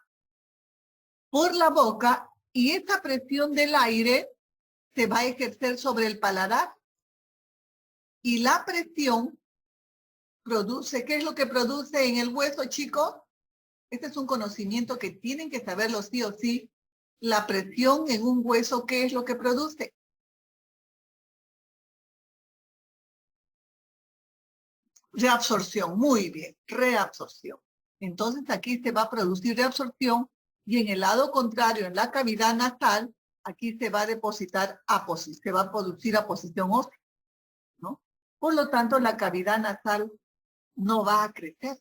por la boca y esa presión del aire se va a ejercer sobre el paladar y la presión produce, ¿qué es lo que produce en el hueso, chicos? Este es un conocimiento que tienen que saberlo sí o sí. La presión en un hueso, ¿qué es lo que produce? Reabsorción, muy bien, reabsorción. Entonces aquí se va a producir reabsorción y en el lado contrario, en la cavidad nasal, aquí se va a depositar apófisis, se va a producir aposición ósea, ¿no? Por lo tanto, la cavidad nasal no va a crecer.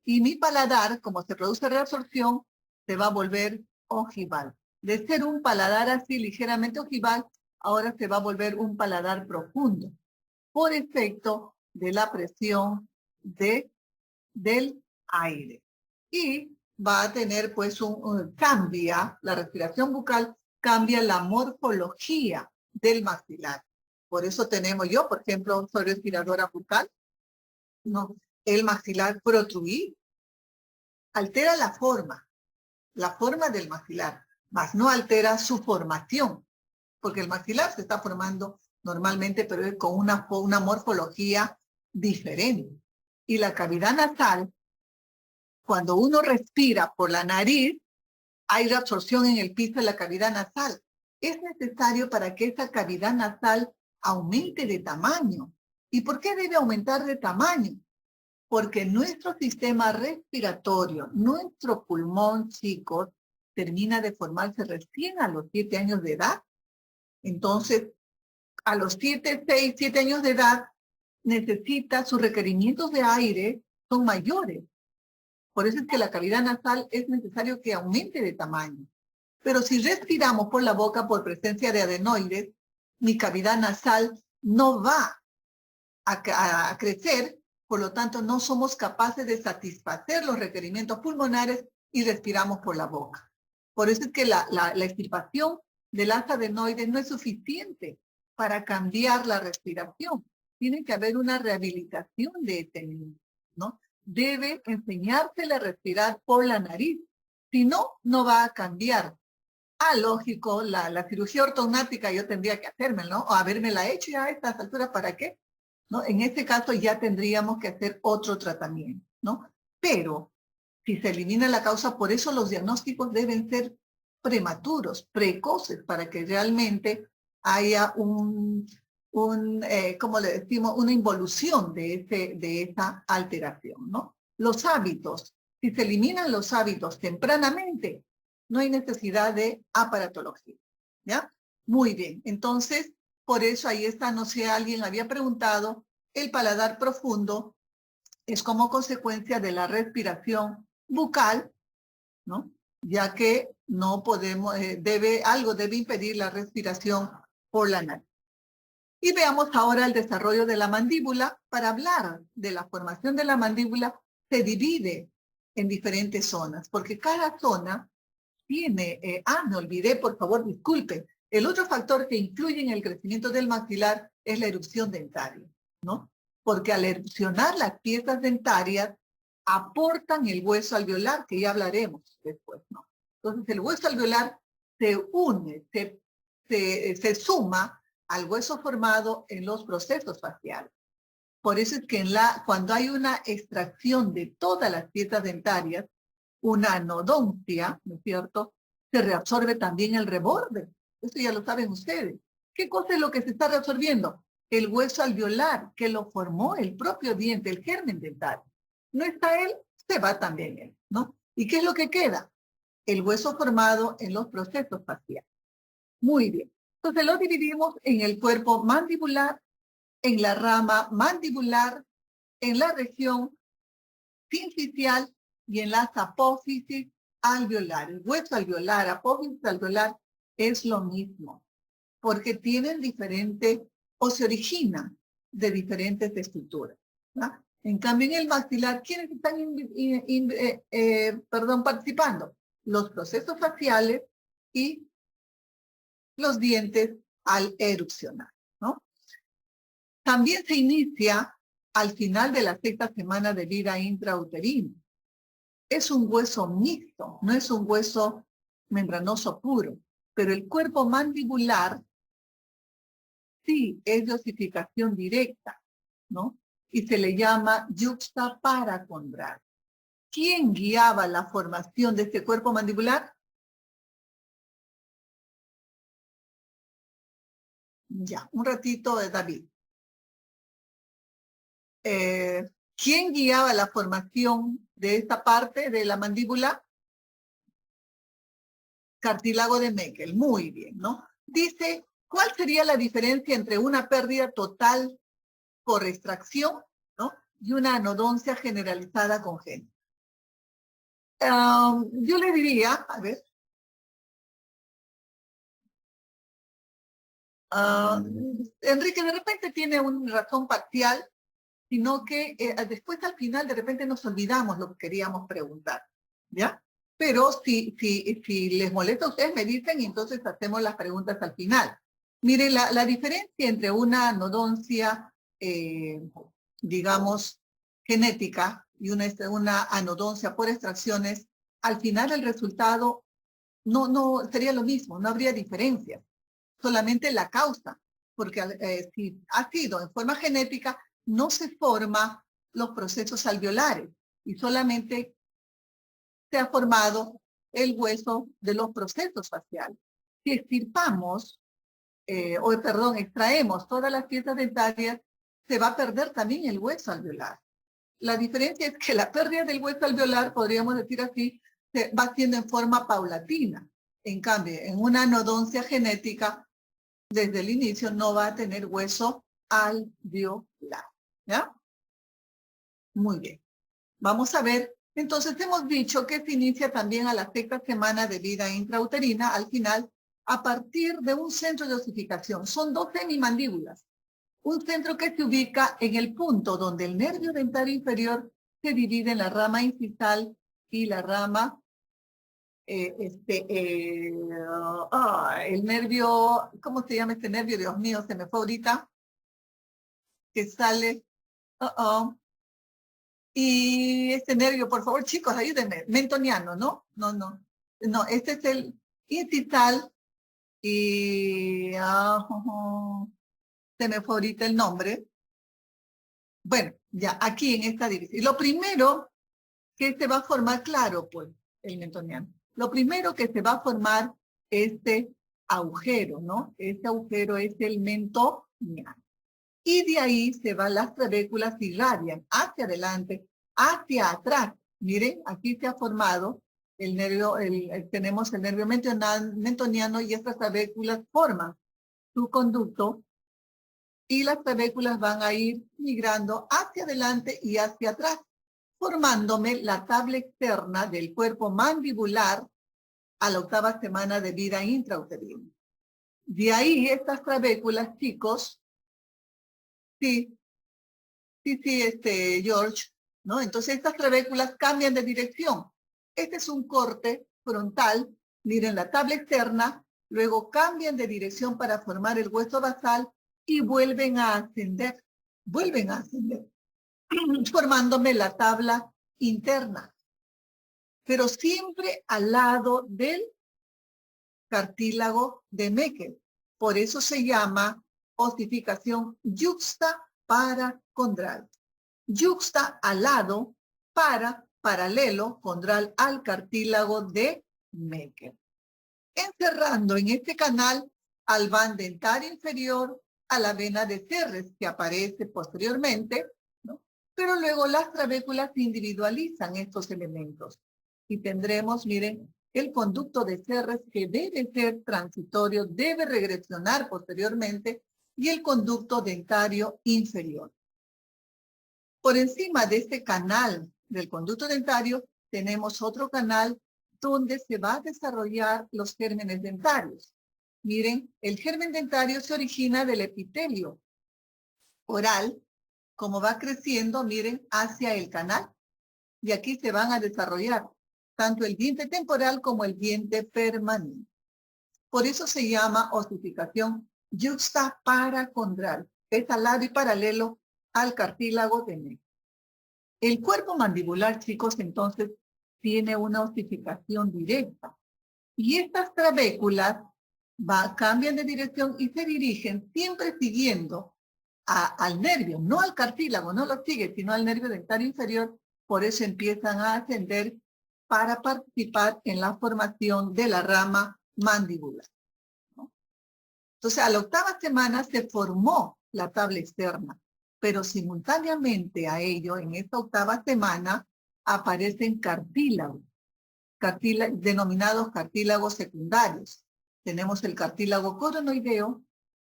Y mi paladar, como se produce reabsorción, se va a volver ojival. De ser un paladar así ligeramente ojival, ahora se va a volver un paladar profundo, por efecto de la presión del aire. Y va a tener pues cambia, la respiración bucal cambia la morfología del maxilar. Por eso tenemos yo, por ejemplo, soy respiradora bucal, ¿no?, el maxilar protruido. Altera la forma del maxilar, mas no altera su formación, porque el maxilar se está formando normalmente, pero es con una morfología diferente. Y la cavidad nasal, cuando uno respira por la nariz, hay reabsorción en el piso de la cavidad nasal. Es necesario para que esa cavidad nasal aumente de tamaño. ¿Y por qué debe aumentar de tamaño? Porque nuestro sistema respiratorio, nuestro pulmón, chicos, termina de formarse recién a los 7 años de edad. Entonces, a los 7 años de edad, sus requerimientos de aire son mayores. Por eso es que la cavidad nasal es necesario que aumente de tamaño. Pero si respiramos por la boca por presencia de adenoides, mi cavidad nasal no va a crecer, por lo tanto no somos capaces de satisfacer los requerimientos pulmonares y respiramos por la boca. Por eso es que la extirpación de las adenoides no es suficiente para cambiar la respiración. Tiene que haber una rehabilitación de este niño, ¿no? Debe enseñársele a respirar por la nariz. Si no, no va a cambiar. Lógico, la cirugía ortognática yo tendría que hacerme, ¿no? O habérmela hecho ya a estas alturas, ¿para qué? ¿No? En este caso ya tendríamos que hacer otro tratamiento, ¿no? Pero si se elimina la causa, por eso los diagnósticos deben ser prematuros, precoces, para que realmente haya como le decimos, una involución de esa alteración, ¿no? Los hábitos, si se eliminan los hábitos tempranamente, no hay necesidad de aparatología, ¿ya? Muy bien, entonces, por eso ahí está, no sé, alguien había preguntado, el paladar profundo es como consecuencia de la respiración bucal, ¿no? Ya que no podemos, algo debe impedir la respiración por la nariz. Y veamos ahora el desarrollo de la mandíbula. Para hablar de la formación de la mandíbula, se divide en diferentes zonas, porque cada zona tiene, me olvidé, por favor, disculpe. El otro factor que influye en el crecimiento del maxilar es la erupción dentaria, ¿no? Porque al erupcionar las piezas dentarias, aportan el hueso alveolar, que ya hablaremos después, ¿no? Entonces, el hueso alveolar se une, se suma al hueso formado en los procesos faciales. Por eso es que cuando hay una extracción de todas las piezas dentarias, una anodoncia, ¿no es cierto?, se reabsorbe también el reborde. Eso ya lo saben ustedes. ¿Qué cosa es lo que se está reabsorbiendo? El hueso alveolar, que lo formó el propio diente, el germen dental. No está él, se va también él, ¿no? ¿Y qué es lo que queda? El hueso formado en los procesos faciales. Muy bien. Entonces lo dividimos en el cuerpo mandibular, en la rama mandibular, en la región sincicial y en las apófisis alveolares. Hueso alveolar, apófisis alveolar es lo mismo, porque tienen diferentes, o se originan de diferentes estructuras, ¿no? En cambio, en el maxilar, ¿quiénes están participando? Los procesos faciales y los dientes al erupcionar, ¿no? También se inicia al final de la sexta semana de vida intrauterina. Es un hueso mixto, no es un hueso membranoso puro, pero el cuerpo mandibular sí es de osificación directa, ¿no? Y se le llama yuxta paracondral. ¿Quién guiaba la formación de este cuerpo mandibular? Ya, un ratito, David. ¿Quién guiaba la formación de esta parte de la mandíbula? Cartílago de Meckel. Muy bien, ¿no? Dice, ¿cuál sería la diferencia entre una pérdida total por extracción, ¿no? y una anodoncia generalizada congénita? Yo le diría, a ver, Enrique de repente tiene una razón parcial, sino que después al final de repente nos olvidamos lo que queríamos preguntar, ¿ya? Pero si les molesta a ustedes me dicen y entonces hacemos las preguntas al final. Miren, la diferencia entre una anodoncia, digamos, genética y una anodoncia por extracciones, al final el resultado no sería lo mismo, no habría diferencia, solamente la causa, porque si ha sido en forma genética, no se forman los procesos alveolares y solamente se ha formado el hueso de los procesos faciales. Si extirpamos, extraemos todas las piezas dentarias, se va a perder también el hueso alveolar. La diferencia es que la pérdida del hueso alveolar, podríamos decir así, se va haciendo en forma paulatina. En cambio, en una anodoncia genética, desde el inicio no va a tener hueso alveolar. ¿Ya? Muy bien. Vamos a ver. Entonces hemos dicho que se inicia también a la sexta semana de vida intrauterina, al final, a partir de un centro de osificación. Son dos semimandíbulas. Un centro que se ubica en el punto donde el nervio dentario inferior se divide en la rama incisal y la rama, el nervio, ¿cómo se llama este nervio? Dios mío, se me fue ahorita, que sale, y este nervio, por favor, chicos, ayúdenme, mentoniano, ¿no? No, este es el incisal y, se me fue ahorita el nombre. Bueno, ya, aquí en esta dirección. Y lo primero que se va a formar, claro, pues, el mentoniano. Lo primero que se va a formar este agujero, ¿no? Este agujero es el mentoniano. Y de ahí se van las trabéculas y irradian hacia adelante, hacia atrás. Miren, aquí se ha formado el nervio, tenemos el nervio mentoniano y estas trabéculas forman su conducto y las trabéculas van a ir migrando hacia adelante y hacia atrás, formándome la tabla externa del cuerpo mandibular a la octava semana de vida intrauterina. De ahí estas trabéculas, chicos, sí, George, ¿no? Entonces estas trabéculas cambian de dirección. Este es un corte frontal, miren la tabla externa, luego cambian de dirección para formar el hueso basal y vuelven a ascender, formándome la tabla interna, pero siempre al lado del cartílago de Meckel. Por eso se llama osificación yuxta paracondral. Yuxta al lado, paralelo, condral al cartílago de Meckel. Encerrando en este canal al van dentario inferior, a la vena de Serres, que aparece posteriormente, ¿no? Pero luego las trabéculas individualizan estos elementos. Y tendremos, miren, el conducto de Serres, que debe ser transitorio, debe regresionar posteriormente, y el conducto dentario inferior. Por encima de este canal del conducto dentario tenemos otro canal donde se va a desarrollar los gérmenes dentarios. Miren, el germen dentario se origina del epitelio oral, como va creciendo, miren, hacia el canal. Y aquí se van a desarrollar tanto el diente temporal como el diente permanente. Por eso se llama osificación yuxtaparacondral. Es al lado y paralelo al cartílago de Meckel. El cuerpo mandibular, chicos, entonces, tiene una osificación directa. Y estas trabéculas cambian de dirección y se dirigen siempre siguiendo al nervio, no al cartílago, no lo sigue, sino al nervio dentario inferior. Por eso empiezan a ascender para participar en la formación de la rama mandibular, ¿no? Entonces, a la 8ª semana se formó la tabla externa, pero simultáneamente a ello, en esta 8ª semana, aparecen cartílagos, denominados cartílagos secundarios. Tenemos el cartílago coronoideo,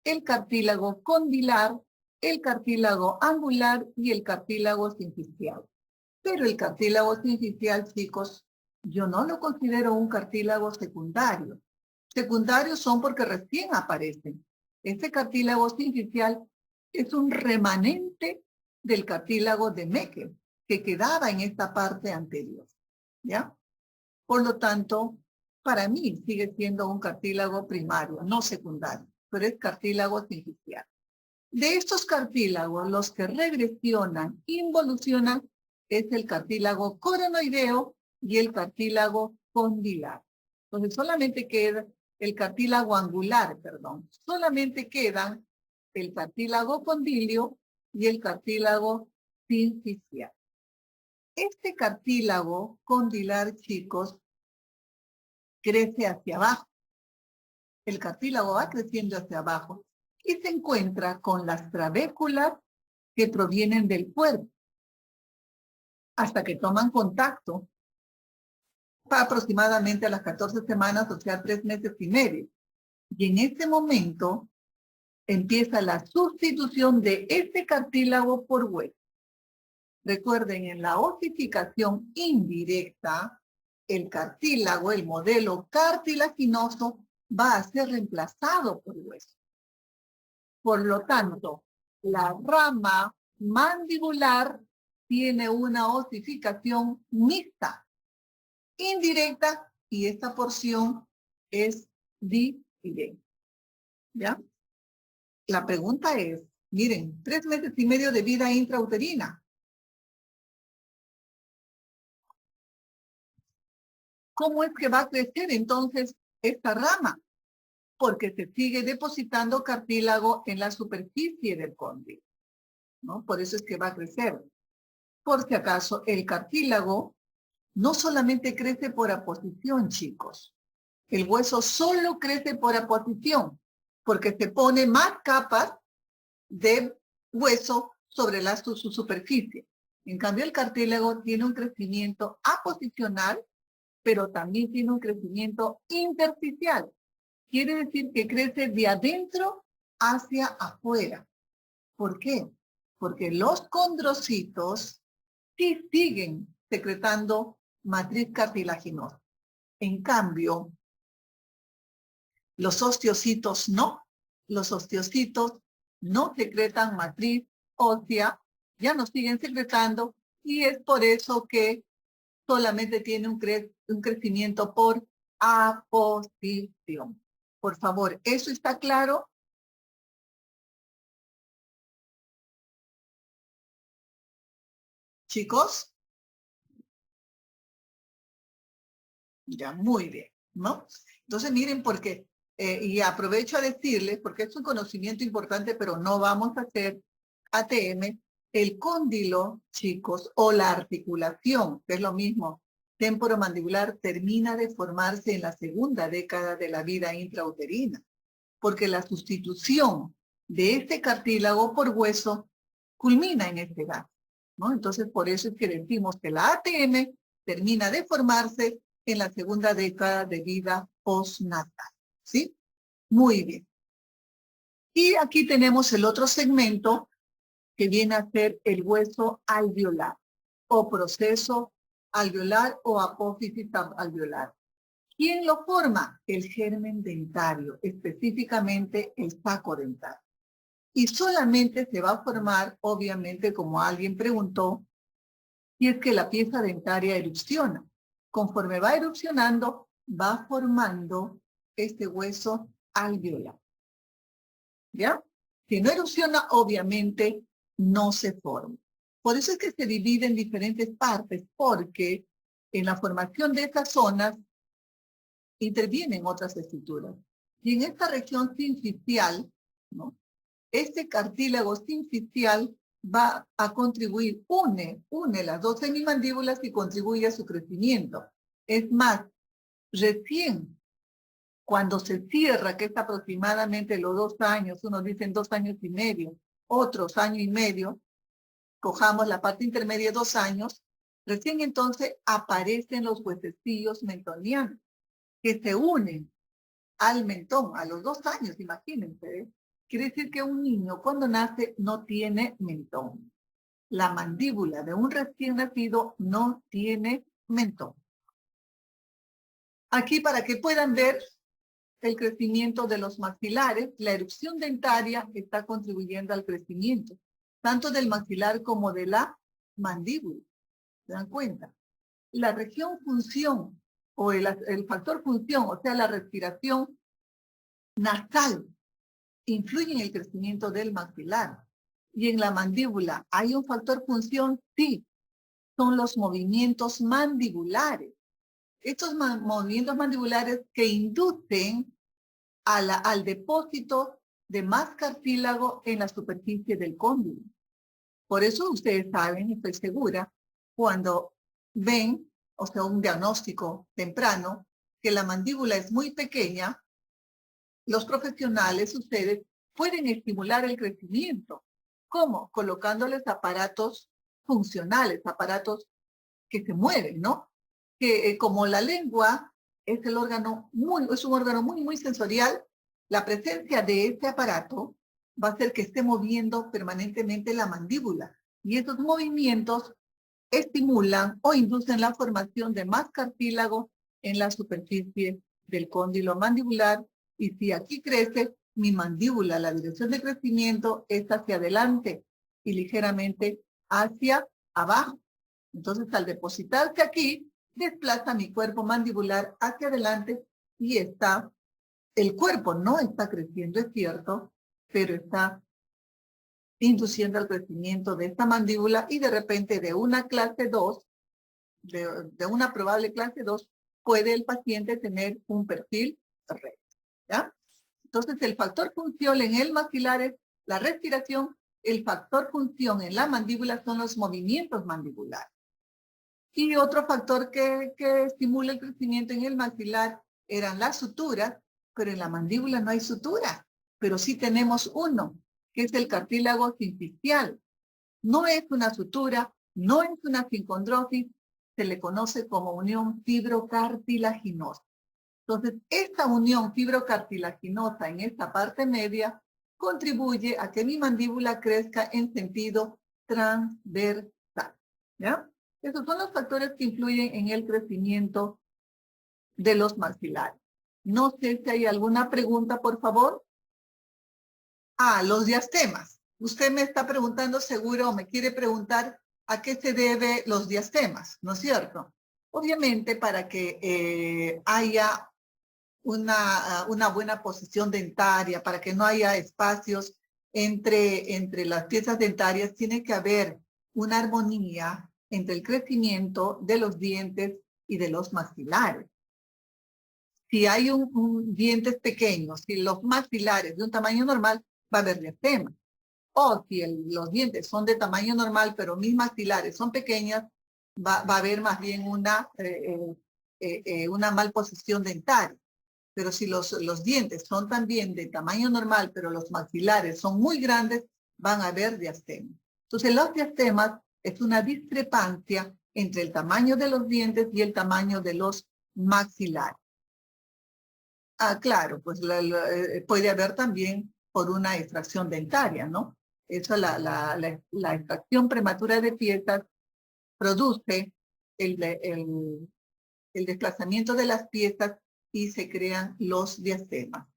el cartílago condilar, el cartílago angular y el cartílago sinficial. Pero el cartílago sinficial, chicos, yo no lo considero un cartílago secundario. Secundarios son porque recién aparecen. Este cartílago sinficial es un remanente del cartílago de Meckel, que quedaba en esta parte anterior, ¿ya? Por lo tanto, para mí sigue siendo un cartílago primario, no secundario, pero es cartílago sinficial. De estos cartílagos, los que regresionan, involucionan, es el cartílago coronoideo y el cartílago condilar. Entonces, solamente queda el cartílago angular, solamente quedan el cartílago condilio y el cartílago sinficial. Este cartílago condilar, chicos, crece hacia abajo. El cartílago va creciendo hacia abajo y se encuentra con las trabéculas que provienen del cuerpo hasta que toman contacto aproximadamente a las 14 semanas, o sea, 3 meses y medio. Y en este momento empieza la sustitución de este cartílago por hueso. Recuerden, en la osificación indirecta, el cartílago, el modelo cartilaginoso, va a ser reemplazado por hueso. Por lo tanto, la rama mandibular tiene una osificación mixta, indirecta, y esta porción es directa. ¿Ya? La pregunta es, miren, 3 meses y medio de vida intrauterina. ¿Cómo es que va a crecer entonces esta rama? Porque se sigue depositando cartílago en la superficie del cóndilo, ¿no? Por eso es que va a crecer. Por si acaso, el cartílago no solamente crece por aposición, chicos. El hueso solo crece por aposición, porque se pone más capas de hueso sobre su superficie. En cambio, el cartílago tiene un crecimiento aposicional, pero también tiene un crecimiento intersticial. Quiere decir que crece de adentro hacia afuera. ¿Por qué? Porque los condrocitos sí siguen secretando matriz cartilaginosa. En cambio, los osteocitos no. Los osteocitos no secretan matriz ósea, ya no siguen secretando, y es por eso que solamente tiene un crecimiento por aposición. Por favor, ¿eso está claro? Chicos. Ya, muy bien, ¿no? Entonces miren porque, y aprovecho a decirles, porque es un conocimiento importante, pero no vamos a hacer ATM, el cóndilo, chicos, o la articulación, que es lo mismo, temporomandibular, termina de formarse en la 2ª década de la vida intrauterina, porque la sustitución de este cartílago por hueso culmina en esta edad, ¿no? Entonces, por eso es que decimos que la ATM termina de formarse en la 2ª década de vida postnatal, ¿sí? Muy bien. Y aquí tenemos el otro segmento que viene a ser el hueso alveolar o proceso alveolar o apófisis alveolar. ¿Quién lo forma? El germen dentario, específicamente el saco dental. Y solamente se va a formar, obviamente, como alguien preguntó, si es que la pieza dentaria erupciona. Conforme va erupcionando, va formando este hueso alveolar. ¿Ya? Si no erupciona, obviamente no se forma. Por eso es que se divide en diferentes partes, porque en la formación de estas zonas intervienen otras estructuras. Y en esta región sinficial, ¿no? Este cartílago sinficial va a contribuir, une las dos semimandíbulas y contribuye a su crecimiento. Es más, recién cuando se cierra, que es aproximadamente los 2 años, unos dicen 2 años y medio, otros año y medio, cojamos la parte intermedia 2 años, recién entonces aparecen los huesecillos mentonianos, que se unen al mentón a los 2 años, imagínense. Quiere decir que un niño cuando nace no tiene mentón. La mandíbula de un recién nacido no tiene mentón. Aquí para que puedan ver el crecimiento de los maxilares, la erupción dentaria está contribuyendo al crecimiento, tanto del maxilar como de la mandíbula. ¿Se dan cuenta? La región función o el factor función, o sea, la respiración nasal, influye en el crecimiento del maxilar. Y en la mandíbula, ¿hay un factor función? Sí, son los movimientos mandibulares. Estos movimientos mandibulares que inducen al depósito de más cartílago en la superficie del cóndilo. Por eso ustedes saben, estoy segura, cuando ven, o sea, un diagnóstico temprano, que la mandíbula es muy pequeña, los profesionales, ustedes, pueden estimular el crecimiento. ¿Cómo? Colocándoles aparatos funcionales, aparatos que se mueven, ¿no? Que como la lengua es un órgano muy sensorial, la presencia de este aparato va a hacer que esté moviendo permanentemente la mandíbula. Y esos movimientos estimulan o inducen la formación de más cartílago en la superficie del cóndilo mandibular. Y si aquí crece, mi mandíbula, la dirección de crecimiento es hacia adelante y ligeramente hacia abajo. Entonces, al depositarse aquí, desplaza mi cuerpo mandibular hacia adelante y el cuerpo no está creciendo, es cierto, pero está induciendo el crecimiento de esta mandíbula y de repente de una clase 2, de una probable clase 2, puede el paciente tener un perfil recto, ¿ya? Entonces, el factor función en el maxilar es la respiración, el factor función en la mandíbula son los movimientos mandibulares. Y otro factor que estimula el crecimiento en el maxilar eran las suturas, pero en la mandíbula no hay sutura, pero sí tenemos uno, que es el cartílago sinficial. No es una sutura, no es una sincondrosis, se le conoce como unión fibrocartilaginosa. Entonces, esta unión fibrocartilaginosa en esta parte media contribuye a que mi mandíbula crezca en sentido transversal, ¿ya? Esos son los factores que influyen en el crecimiento de los maxilares. No sé si hay alguna pregunta, por favor. Los diastemas. Usted me está preguntando seguro o me quiere preguntar a qué se debe los diastemas, ¿no es cierto? Obviamente para que haya una buena posición dentaria, para que no haya espacios entre las piezas dentarias, tiene que haber una armonía entre el crecimiento de los dientes y de los maxilares. Si hay dientes pequeños, si los maxilares de un tamaño normal, va a haber diastema. O si los dientes son de tamaño normal, pero mis maxilares son pequeñas, va a haber más bien una malposición dentaria. Pero si los dientes son también de tamaño normal, pero los maxilares son muy grandes, van a haber diastema. Entonces, los diastemas es una discrepancia entre el tamaño de los dientes y el tamaño de los maxilares. Claro, pues puede haber también por una extracción dentaria, ¿no? Eso, la extracción prematura de piezas produce el desplazamiento de las piezas y se crean los diastemas.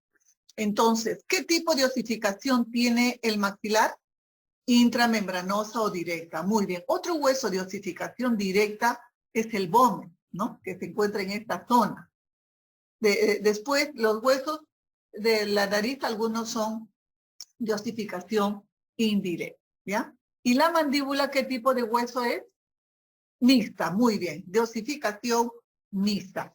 Entonces, ¿qué tipo de osificación tiene el maxilar? Intramembranosa o directa. Muy bien. Otro hueso de osificación directa es el vómer, ¿no? Que se encuentra en esta zona. Después, los huesos de la nariz, algunos son de osificación indirecta, ¿ya? ¿Y la mandíbula qué tipo de hueso es? Mixta, muy bien, de osificación mixta.